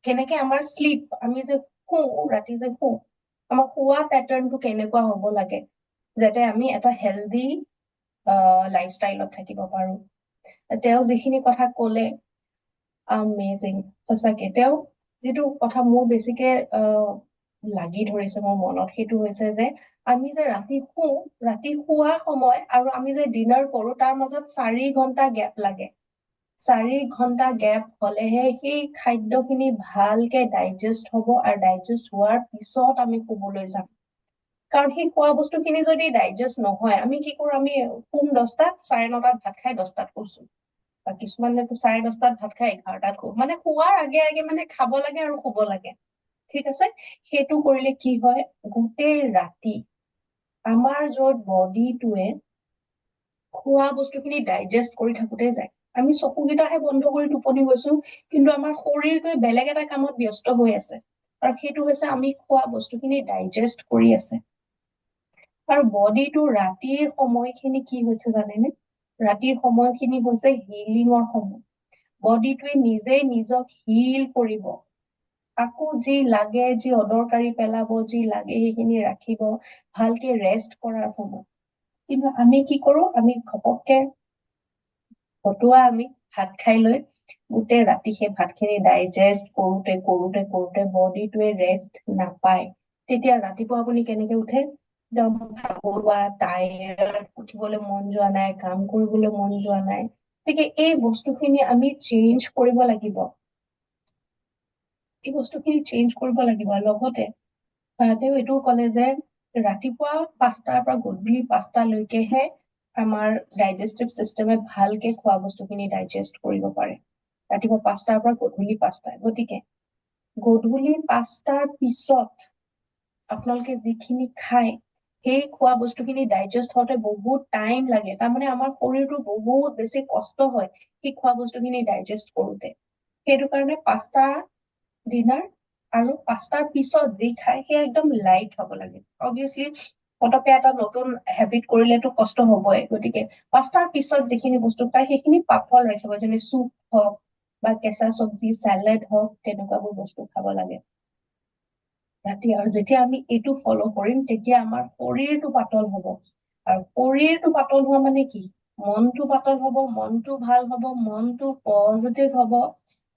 কেনেকে আমাৰ slip, আমি যে শু ৰাতি যে শু, আমাৰ শোৱা পেটাৰ্ণটো কেনেকুৱা হ'ব লাগে যাতে আমি এটা হেলদি লাইফষ্টাইলত থাকিব পাৰো। তেওঁ যিখিনি কথা ক'লে আমেজিং, সঁচাকে তেওঁ যিটো কথা মোৰ বেছিকে লাগি ধৰিছে মোৰ মনত, সেইটো হৈছে যে আমি যে ৰাতি শু, ৰাতি শোৱা সময় আৰু আমি যে ডিনাৰ কৰো তাৰ মাজত 4 ঘণ্টা গেপ লাগে। 4 ঘণ্টা গেপ হলেহে সেই খাদ্যখিনি ভালকে ডাইজেষ্ট হ'ব, আৰু ডাইজেষ্ট হোৱাৰ পিছত আমি শুবলৈ যাম। কাৰণ সেই খোৱা বস্তুখিনি যদি ডাইজেষ্ট নহয়, আমি কি কৰো, আমি শুম 10টাত, 9:30 ভাত খাই 10টাত শুইছো, বা কিছুমানেতো 10:30 ভাত খাই 11টাত শু, মানে শোৱাৰ আগে আগে মানে খাব লাগে আৰু শুব লাগে। ঠিক আছে, সেইটো কৰিলে কি হয়, গোটেই ৰাতি আমাৰ য'ত বডিটোৱে খোৱা বস্তুখিনি ডাইজেষ্ট কৰি থাকোতে যায়, আমি চকুকেইটাহে বন্ধ কৰি টোপনি গৈছো, কিন্তু আমাৰ শৰীৰটোৱে বেলেগ এটা কামত ব্যস্ত হৈ আছে, আৰু সেইটো হৈছে আমি খোৱা বস্তুখিনি ডাইজেষ্ট কৰি আছে। আৰু বডিটো ৰাতিৰ সময়খিনি কি হৈছে জানেনে, ৰাতিৰ সময়খিনি হৈছে হিলিঙৰ সময়। বডিটোৱে নিজে নিজক হিল কৰিব, আকৌ যি লাগে, যি অদৰকাৰী পেলাব, যি লাগে সেইখিনি ৰাখিব, ভালকে ৰেষ্ট কৰাৰ সময়। কিন্তু আমি কি কৰো, আমি ঘপককে ফটোৱা, আমি ভাত খাই লৈ গোটেই ৰাতি সেই ভাতখিনি ডাইজেষ্ট কৰোতে কৰোতে কৰোতে বডিটোৱে ৰেষ্ট নাপায়। তেতিয়া ৰাতিপুৱা আপুনি কেনেকে উঠে, একদম ভাগৰুৱা, টায়াৰ্ড, উঠিবলৈ মন যোৱা নাই, কাম কৰিবলৈ মন যোৱা নাই। গতিকে এই বস্তুখিনি আমি চেঞ্জ কৰিব লাগিব, এই বস্তুখিনি চেঞ্জ কৰিব লাগিব। লগতে তেওঁ এইটোও ক'লে যে ৰাতিপুৱা 5টাৰ পৰা গধূলি 5টালৈকেহে আমাৰ ডাইজেষ্টিভ চিষ্টেমে ভালকে খোৱা বস্তুখিনি ডাইজেষ্ট কৰিব পাৰে, ৰাতিপুৱা 5টাৰ পৰা গধূলি 5টা। গতিকে গধূলি 5টাৰ পিছত আপোনালোকে যিখিনি খায়, সেই খোৱা বস্তুখিনি ডাইজেষ্ট হওঁতে বহুত টাইম লাগে, তাৰমানে আমাৰ শৰীৰটো বহুত বেছি কষ্ট হয় সেই খোৱা বস্তুখিনি ডাইজেষ্ট কৰোতে। সেইটো কাৰণে 5টা ডিনাৰ আৰু 5টাৰ পিছত যি খায় সেই একদম লাইট হ'ব লাগে। অবভিয়াছলি পটকে এটা নতুন হেবিট কৰিলেতো কষ্ট হ'বই, গতিকে 5টাৰ পিছত যিখিনি বস্তু খায় সেইখিনি পাতল ৰাখিব, যেনে চুপ হওক বা কেঁচা চব্জি, চেলাড হওক, তেনেকুৱাবোৰ বস্তু খাব লাগে ৰাতি। আৰু যেতিয়া আমি এইটো ফলো কৰিম, তেতিয়া আমাৰ শৰীৰটো পাতল হ'ব, আৰু শৰীৰটো পাতল হোৱা মানে কি, মনটো পাতল হ'ব, মনটো ভাল হ'ব, মনটো পজিটিভ হ'ব।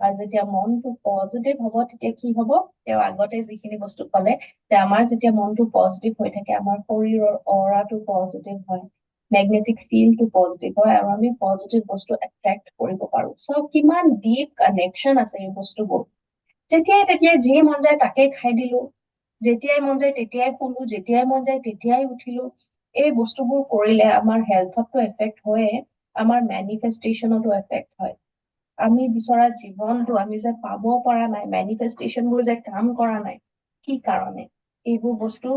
আৰু যেতিয়া মনটো পজিটিভ হ'ব, তেতিয়া কি হ'ব, তেওঁ আগতে যিখিনি বস্তু ক'লে যে আমাৰ যেতিয়া মনটো পজিটিভ হৈ থাকে, আমাৰ শৰীৰৰ অৰাটো পজিটিভ হয়, মেগনেটিক ফিল্ডটো পজিটিভ হয়, আৰু আমি পজিটিভ বস্তু এট্ৰেক্ট কৰিব পাৰো। চাওক কিমান ডিপ কানেকশ্যন আছে এই বস্তুবোৰ। যেতিয়াই তেতিয়াই যি মন যায় তাকে খাই দিলো, যেতিয়াই মন যায় তেতিয়াই শুলো, যেতিয়াই মন যায় তেতিয়াই উঠিলো, এই বস্তুবোৰ কৰিলে আমাৰ হেল্থতো এফেক্ট হয়, আমাৰ মেনিফেষ্টেশ্যনতো এফেক্ট হয়। আমি বিচৰা জীৱনটো আমি যে পাব পৰা নাই, মেনিফেষ্টেশ্যনবোৰ যে কাম কৰা নাই, কি কাৰণে, এইবোৰ বস্তু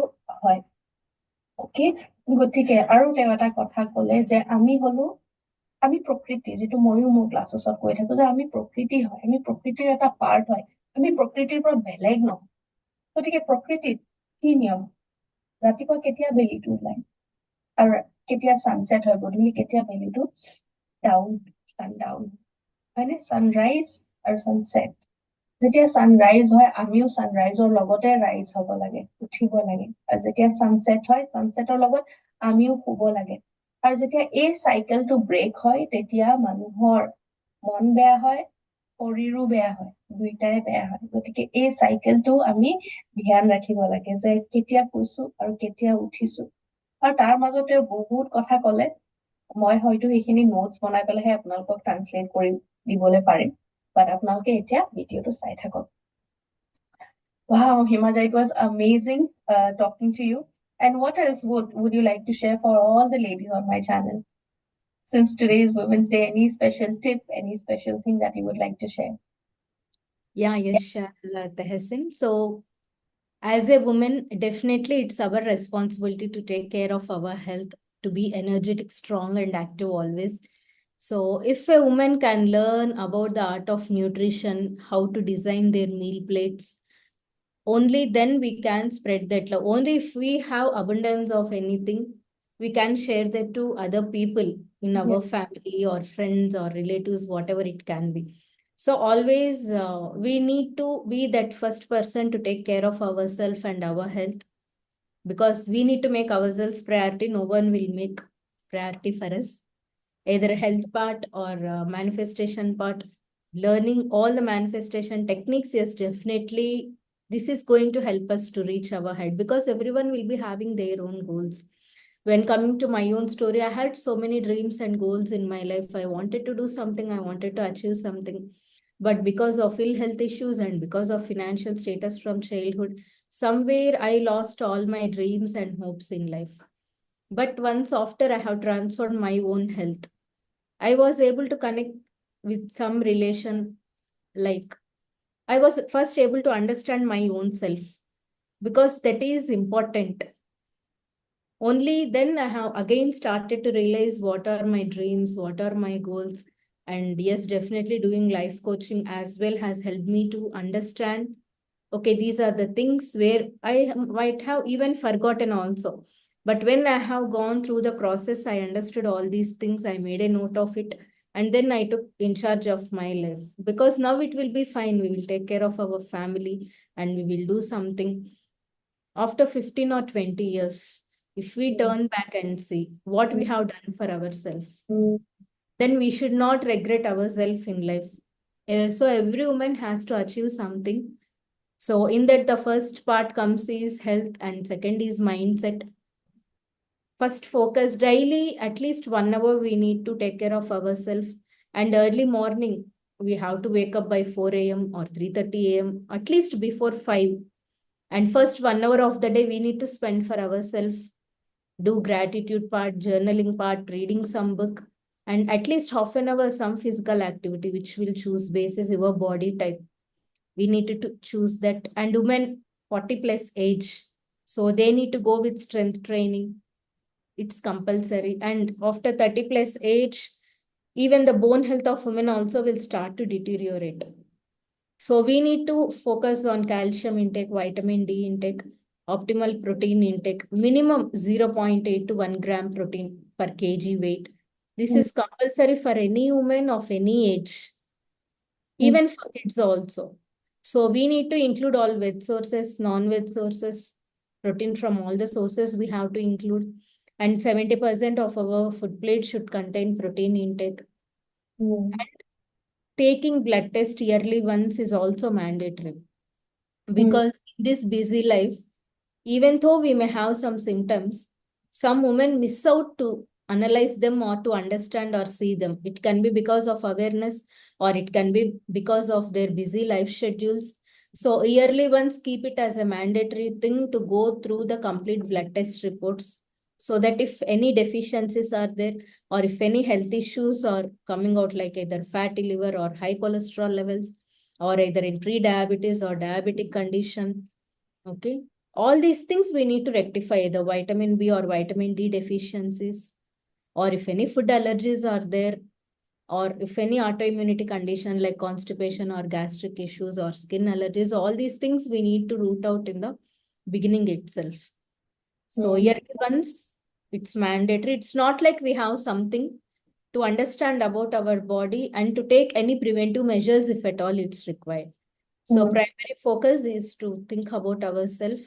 হয়। অকে, গতিকে আৰু তেওঁ এটা কথা ক'লে যে আমি হলো আমি প্ৰকৃতি, যিটো ময়ো মোৰ ক্লাছেছত কৈ থাকো যে আমি প্ৰকৃতি হয়, আমি প্ৰকৃতিৰ এটা পাৰ্ট হয়, আমি প্ৰকৃতিৰ পৰা বেলেগ নহয়। গতিকে প্ৰকৃতিত কি নিয়ম, ৰাতিপুৱা কেতিয়া বেলিটো ওলাই আৰু কেতিয়া ছানছেট হয়, গধূলি কেতিয়া বেলিটো ডাউন, ছানডাউন, হয়নে? ছানৰাইজ আৰু ছানছেট। যেতিয়া ছানৰাইজ হয়, আমিও ছানৰাইজৰ লগতে ৰাইজ হ'ব লাগে, উঠিব লাগে। আৰু যেতিয়া ছানছেট হয়, ছানছেটৰ লগত আমিও শুব লাগে। আৰু যেতিয়া এই চাইকেলটো ব্ৰেক হয়, তেতিয়া মানুহৰ মন বেয়া হয়, শৰীৰো বেয়া হয়, দুইটাই বেয়া হয়। গতিকে এই চাইকেলটো আমি ধ্যান ৰাখিব লাগে যে কেতিয়া শুইছো আৰু কেতিয়া উঠিছো। আৰু তাৰ মাজতে বহুত কথা ক'লে, মই হয়তো সেইখিনি নোটছ বনাই পেলাইহে আপোনালোকক ট্ৰান্সলেট কৰি দিবলৈ পাৰিম, বাট আপোনালোকে এতিয়া ভিডিঅ'টো চাই থাকক। Wow, Himaja, it was amazing talking to you. And what else would you like to share for all the ladies on my channel? Since today is Women's Day, any special tip, any special thing that you would like to share? Yeah, yes, sure, Tehsin. So, as a woman, definitely it's our responsibility to take care of our health, to be energetic, strong, and active always. So, if a woman can learn about the art of nutrition, how to design their meal plates, only then we can spread that love. Only if we have abundance of anything, we can share that to other people in Yeah. our family or friends or relatives, whatever it can be. So always we need to be that first person to take care of ourselves and our health, because we need to make ourselves priority. No one will make priority for us, either health part or manifestation part. Learning all the manifestation techniques, yes, definitely this is going to help us to reach our head, because everyone will be having their own goals. When coming to my own story, I had so many dreams and goals in my life. I wanted to do something, I wanted to achieve something. But because of ill health issues and because of financial status from childhood, somewhere I lost all my dreams and hopes in life. But once after I have transformed my own health, I was able to connect with some relation. Like, I was first able to understand my own self, because that is important. Only then I have again started to realize what are my dreams, what are my goals. And yes, definitely doing life coaching as well has helped me to understand, okay, these are the things where I might have even forgotten also. But when I have gone through the process, I understood all these things, I made a note of it, and then I took in charge of my life. Because now it will be fine. We will take care of our family and we will do something. After 15 or 20 years, if we turn back and see what we have done for ourselves, then we should not regret ourselves in life. So every woman has to achieve something. So in that, the first part comes is health and second is mindset. First, focus daily, at least 1 hour we need to take care of ourselves. And early morning, we have to wake up by 4 a.m. or 3:30 a.m., at least before 5. And first 1 hour of the day we need to spend for ourselves. Do gratitude part, journaling part, reading some book, and at least half an hour some physical activity, which will choose basis your body type. We need to choose that. And women 40 plus age, so they need to go with strength training. It's compulsory. And after 30 plus age, even the bone health of women also will start to deteriorate. So we need to focus on calcium intake, vitamin D intake, optimal protein intake, minimum 0.8 to 1 gram protein per kg weight. This is compulsory for any woman of any age, even for kids also. So we need to include all veg sources, non-veg sources, protein from all the sources we have to include. And 70% of our food plate should contain protein intake. And taking blood test yearly once is also mandatory, because in this busy life, even though we may have some symptoms, some women miss out to analyze them or to understand or see them. It can be because of awareness, or it can be because of their busy life schedules. So yearly once, keep it as a mandatory thing to go through the complete blood test reports, so that if any deficiencies are there, or if any health issues are coming out, like either fatty liver or high cholesterol levels, or either in pre-diabetes or diabetic condition, okay, all these things we need to rectify, the vitamin B or vitamin D deficiencies, or if any food allergies are there, or if any autoimmunity condition like constipation or gastric issues or skin allergies, all these things we need to root out in the beginning itself. So yearly once, it's mandatory. It's not like we have something to understand about our body and to take any preventive measures if at all it's required. So primary focus is to think about ourselves,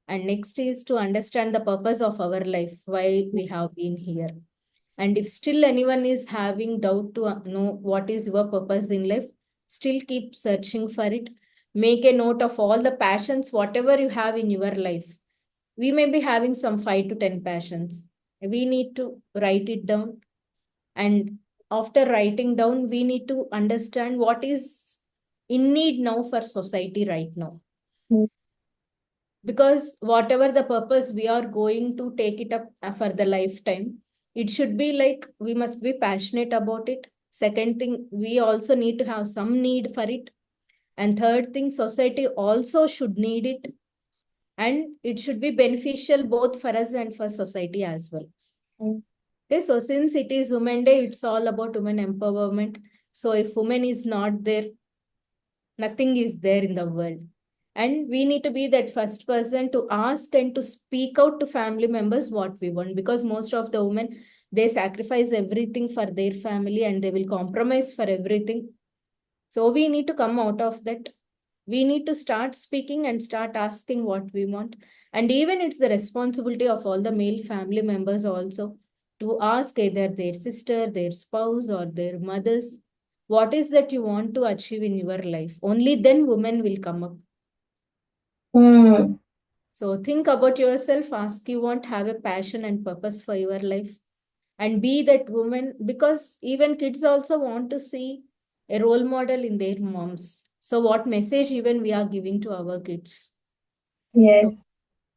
and next is to understand the purpose of our life, why we have been here. And if still anyone is having doubt to know what is your purpose in life, still keep searching for it. Make a note of all the passions, whatever you have in your life. We may be having some 5 to 10 passions. We need to write it down. And after writing down, we need to understand what is in need now for society right now. Because whatever the purpose we are going to take it up for the lifetime, it should be like we must be passionate about it. Second thing, we also need to have some need for it. And third thing, society also should need it. And it should be beneficial both for us and for society as well. Okay, so since it is Women Day, it's all about women empowerment. So if women is not there, nothing is there in the world. And we need to be that first person to ask and to speak out to family members what we want, because most of the women, they sacrifice everything for their family and they will compromise for everything. So we need to come out of that. We need to start speaking and start asking what we want. And even it's the responsibility of all the male family members also to ask either their sister, their spouse, or their mothers, what is that you want to achieve in your life. Only then women will come up. So think about yourself, ask you want, have a passion and purpose for your life, and be that woman, because even kids also want to see a role model in their moms. So what message even we are giving to our kids? So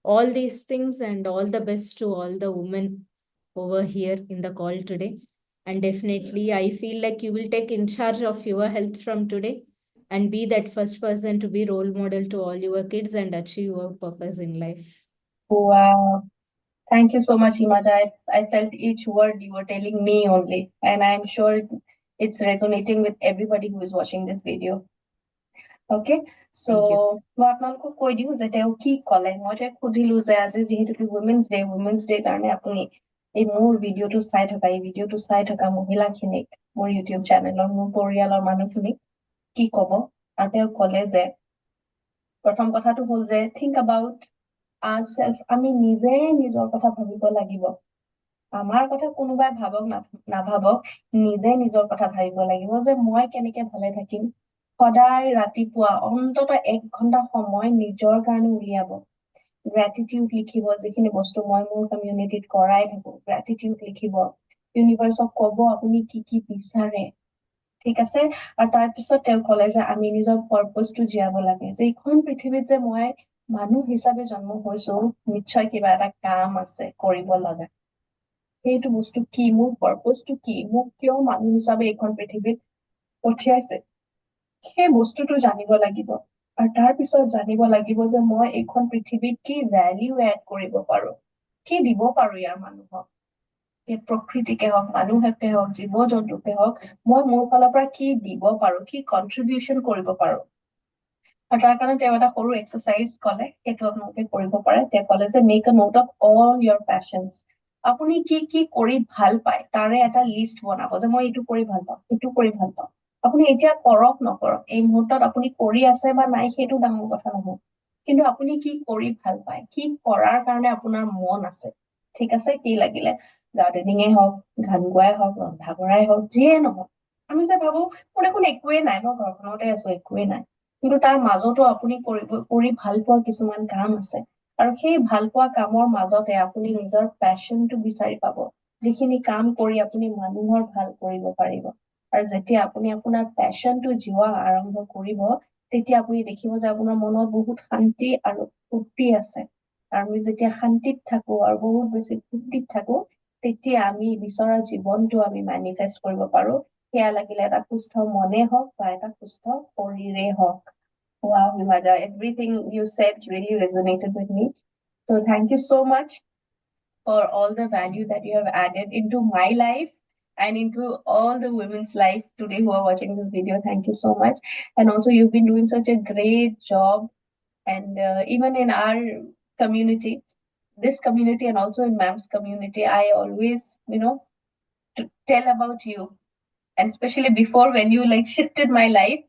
all these things, and all the best to all the women over here in the call today. And definitely, I feel like you will take in charge of your health from today and be that first person to be role model to all your kids and achieve your purpose in life. Wow. Thank you so much, Himaja. I felt each word you were telling me only, and I'm sure it's resonating with everybody who is watching this video. Okay, so Thank you. মই আপোনালোকক কৈ দিওঁ যে তেওঁ কি ক'লে। মই তেওঁক সুধিলো যে আজি যিহেতু women's day কাৰণে আপুনি এই মোৰ ভিডিঅ'টো চাই থকা মহিলাখিনিক, মোৰ ইউটিউব চেনেলৰ, মোৰ পৰিয়ালৰ মানুহখিনিক কি ক'ব। আৰু তেওঁ ক'লে যে প্ৰথম কথাটো হ'ল যে think about ourselves, আমি নিজে নিজৰ কথা ভাবিব লাগিব। আমাৰ কথা কোনোবাই ভাবক নাভাবক, নিজে নিজৰ কথা ভাবিব লাগিব যে মই কেনেকে ভালে থাকিম। সদায় ৰাতিপুৱা অন্তত 1 ঘণ্টা সময় নিজৰ কাৰণে উলিয়াব। গ্ৰেটিটিউড লিখিব, যিখিনি বস্তু মই মোৰ কমিউনিটিত কৰাই থাকো, গ্ৰেটিটিউড লিখিব, ইউনিভাৰ্ছক ক'ব আপুনি কি কি বিচাৰে। ঠিক আছে। আৰু তাৰপিছত তেওঁ ক'লে যে আমি নিজৰ পাৰ্পছটো জীয়াব লাগে, যে এইখন পৃথিৱীত যে মই মানুহ হিচাপে জন্ম হৈছো, নিশ্চয় কিবা এটা কাম আছে কৰিব লগা। সেইটো বস্তু কি, মোৰ পাৰ্পছটো কি, মোক কিয় মানুহ হিচাপে এইখন পৃথিৱীত পঠিয়াইছে, সেই বস্তুটো জানিব লাগিব। আৰু তাৰপিছত জানিব লাগিব যে মই এইখন পৃথিৱীত কি ভ্যালু এড কৰিব পাৰো, কি দিব পাৰো ইয়াৰ মানুহক, এই প্ৰকৃতিকে হওক, মানুহকে হওক, জীৱ জন্তুকে হওক, মই মোৰ ফালৰ পৰা কি দিব পাৰো, কি কন্ট্ৰিবিউশন কৰিব পাৰো। আৰু তাৰ কাৰণে তেওঁ এটা সৰু এক্সাৰচাইজ ক'লে, সেইটো আপোনালোকে কৰিব পাৰে। তেওঁ ক'লে যে make a note of all ইয়ৰ পেশনছ, আপুনি কি কি কৰি ভাল পায় তাৰে এটা লিষ্ট বনাব, যে মই এইটো কৰি ভাল পাওঁ, সেইটো কৰি ভাল পাওঁ। আপুনি এতিয়া কৰক নকৰক, এই মুহূৰ্তত আপুনি কৰি আছে বা নাই সেইটো ডাঙৰ কথা নহয়, কিন্তু আপুনি কি কৰি ভাল পায়, কি কৰাৰ কাৰণে আপোনাৰ মন আছে। ঠিক আছে, কি লাগিলে গাৰ্ডেনিঙে হওক, গান গোৱাই হওক, ৰন্ধা বঢ়াই হওক, যিয়ে নহওক। আমি যে ভাবো মোৰ দেখোন একোৱে নাই, মই ঘৰখনতে আছো, একোৱে নাই, কিন্তু তাৰ মাজতো আপুনি কৰি ভাল পোৱা কিছুমান কাম আছে। আৰু সেই ভাল পোৱা কামৰ মাজতে আপুনি নিজৰ পেশনটো বিচাৰি পাব, যিখিনি কাম কৰি আপুনি মানুহৰ ভাল কৰিব পাৰিব। আৰু যেতিয়া আপুনি আপোনাৰ পেশনটো জীওৱা আৰম্ভ কৰিব, তেতিয়া আপুনি দেখিব যে আপোনাৰ মনত বহুত শান্তি আৰু ফূৰ্তি আছে। আৰু আমি যেতিয়া শান্তিত থাকো আৰু বহুত বেছি ফূৰ্তিত থাকো, তেতিয়া আমি বিচৰা জীৱনটো আমি মেনিফেষ্ট কৰিব পাৰো। সেয়া লাগিলে এটা সুস্থ মনে হওক বা এটা সুস্থ শৰীৰে হওক। Wow, Himaja, everything you said really resonated with me. So thank you so much for all the value that you have added into my life and into all the women's life today who are watching this video. Thank you so much. And also, you've been doing such a great job. And even in our community, this community, and also in ma'am's community, I always, tell about you. And especially before, when you like shifted my life,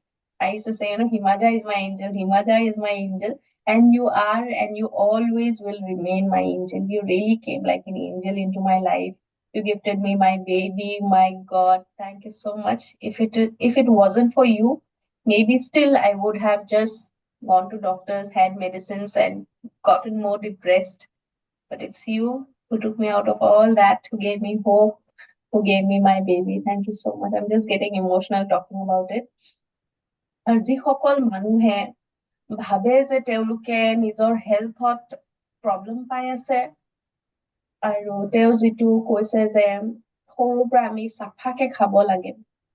I used to say, Himaja is my angel, Himaja is my angel. And you are, and you always will remain my angel. You really came like an angel into my life. You gifted me my baby. My God, thank you so much. If it wasn't for you, maybe still I would have just gone to doctors, had medicines, and gotten more depressed. But it's you who took me out of all that, who gave me hope, who gave me my baby. Thank you so much. I'm just getting emotional talking about it. আৰু যিসকল মানুহে ভাবে যে তেওঁলোকে নিজৰ হেল্থত problem পাই আছে, আৰু তেওঁ যিটো কৈছে যে সৰুৰ পৰা আমি চাফাকে খাব লাগে,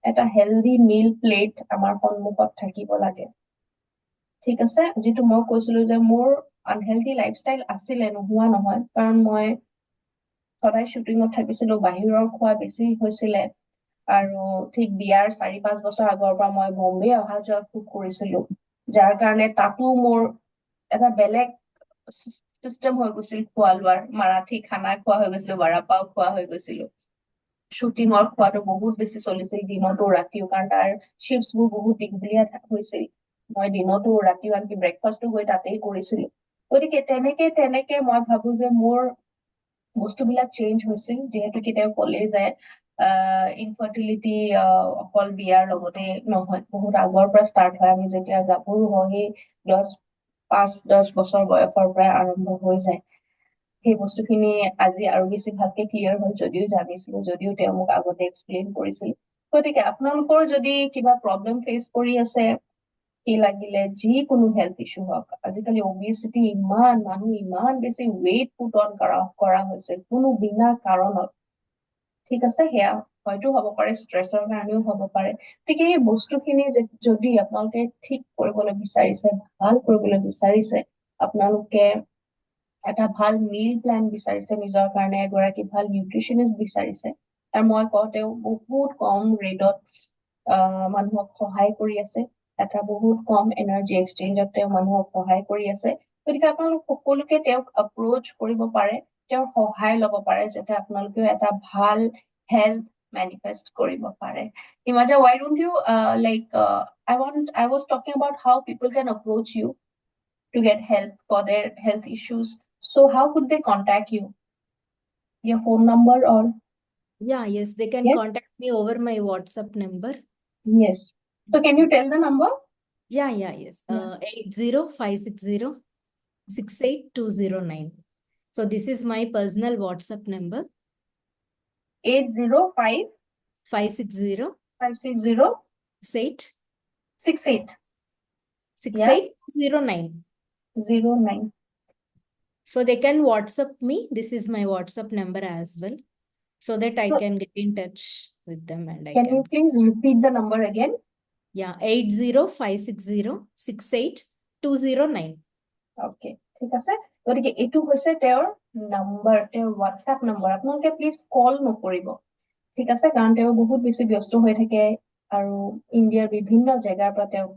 এটা হেলদি মিল প্লেট আমাৰ সন্মুখত থাকিব লাগে, ঠিক আছে? যিটো মই কৈছিলো যে মোৰ আনহেলদি লাইফষ্টাইল আছিলে, নোহোৱা নহয়, কাৰণ মই সদায় শ্বুটিঙত থাকিছিলো, বাহিৰৰ খোৱা বেছি হৈছিলে, আৰু ঠিক বিয়াৰ 4-5 বছৰ আগৰ পৰা মই বম্বে অহা যোৱা খুব কৰিছিলো, যাৰ কাৰণে তাতো মোৰ এটা বেলেগ চিষ্টেম হৈ গৈছিল খোৱা লোৱাৰ, মাৰাঠী খানা খোৱা হৈ গৈছিলো, বৰাপাও খোৱা হৈ গৈছিলো, শ্বুটিঙৰ খোৱাটো বহুত বেছি চলিছিল দিনতো ৰাতিও, কাৰণ তাৰ শ্বিফ্টছবোৰ বহুত দীঘলীয়া হৈছিল, মই দিনতো ৰাতিও আনকি ব্ৰেকফাষ্টটো গৈ তাতেই কৰিছিলো, গতিকে তেনেকে তেনেকে মই ভাবো যে মোৰ বস্তুবিলাক চেঞ্জ হৈছিল, যিহেতুকে তেওঁ ক'লে যে ইনফাৰ্টিলিটি অকল বিয়াৰ লগতে নহয়, বহুত আগৰ পৰা ষ্টাৰ্ট হয়, আমি যেতিয়া গাভৰু হওঁ সেই 5-10 বছৰ বয়সৰ পৰা আৰম্ভ হৈ যায়। সেই বস্তুখিনি আজি আৰু বেছি ভালকে ক্লিয়াৰ হ'ল, যদিও জানিছিলো, যদিও তেওঁ মোক আগতে এক্সপ্লেইন কৰিছিল। গতিকে আপোনালোকৰ যদি কিবা প্ৰব্লেম ফেচ কৰি আছে, কি লাগিলে যিকোনো হেল্থ ইছ্যু হওক, আজিকালি অবিচিটি মানুহ ইমান বেছি ৱেইট পুট অন কৰা হৈছে কোনো বিনা কাৰণত, ঠিক আছে? সেয়া হয়তো হ'ব পাৰে ষ্ট্ৰেছৰ কাৰণেও হ'ব পাৰে, গতিকে এই বস্তুখিনি যদি আপোনালোকে ঠিক কৰিবলৈ বিচাৰিছে, ভাল কৰিবলৈ বিচাৰিছে, আপোনালোকে এটা ভাল মিল প্লেন বিচাৰিছে নিজৰ কাৰণে, এগৰাকী ভাল নিউট্ৰিচনিষ্ট বিচাৰিছে, আৰু মই কওঁ তেওঁ বহুত কম ৰেটত মানুহক সহায় কৰি আছে, এটা বহুত কম এনাৰ্জি এক্সচেঞ্জত তেওঁ মানুহক সহায় কৰি আছে, গতিকে আপোনালোক সকলোকে তেওঁক এপ্ৰ'চ কৰিব পাৰে, তেওঁৰ সহায় ল'ব পাৰে, যাতে আপোনালোকেও এটা ভাল হেল্থ manifest কৰিব পাৰে। Himaja, why don't you I was talking about how people can approach you to get help for their health issues. So how could they contact you? Your phone number or? Yes, they can Yes? contact me over my WhatsApp number. Yes. So can you tell the number? Yes. 80-560-68209. So this is my personal WhatsApp number. 805 560 560 68 68 68209. 09. So they can WhatsApp me. This is my WhatsApp number as well, so that I So can get in touch with them and I can you can. please repeat the number again? 80-560-68209. Okay, ঠিক আছে? গতিকে এইটো হৈছে তেওঁৰ number, তেওঁৰ WhatsApp number, আপোনালোকে please call নকৰিব, ঠিক আছে? কাৰণ তেওঁ বহুত বেছি ব্যস্ত হৈ থাকে, আৰু ইণ্ডিয়াৰ বিভিন্ন জেগাৰ পৰা তেওঁ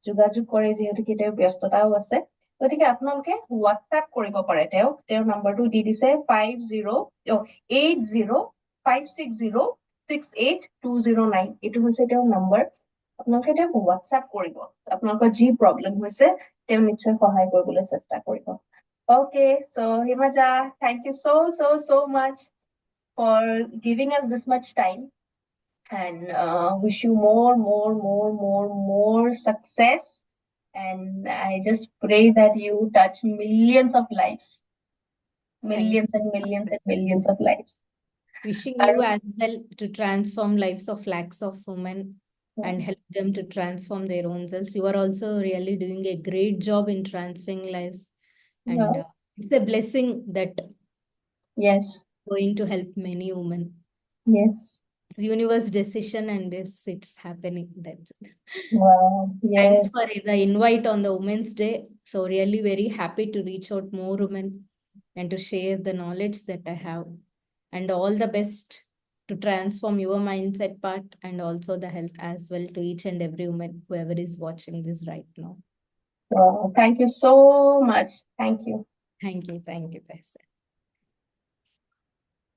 যোগাযোগ কৰে, যিহেতুকে তেওঁৰ ব্যস্ততাও আছে, গতিকে আপোনালোকে হোৱাটছএপ কৰিব পাৰে তেওঁক, তেওঁৰ নম্বৰটো দি দিছে 80-560-68209, এইটো হৈছে তেওঁৰ নম্বৰ, আপোনালোকে তেওঁক হোৱাটছএপ কৰিব, আপোনালোকৰ যি প্ৰব্লেম হৈছে তেওঁ নিশ্চয় সহায় কৰিবলৈ চেষ্টা কৰিব। Okay, so Himaja, thank you so much for giving us this much time, and wish you more success, and I just pray that you touch millions of lives, millions and millions and millions of lives. Wishing you as well to transform lives of lakhs of women and help them to transform their own selves. You are also really doing a great job in transforming lives, and it's a blessing that Yes, going to help many women. yes. Universe decision, and it's happening. That's it. Wow, Thanks yes. for the invite on the Women's Day. So really very happy to reach out more women and to share the knowledge that I have. And all the best to transform your mindset part and also the health as well to each and every woman, whoever is watching this right now. Thank you so much. Thank you. Thank you, Paisa.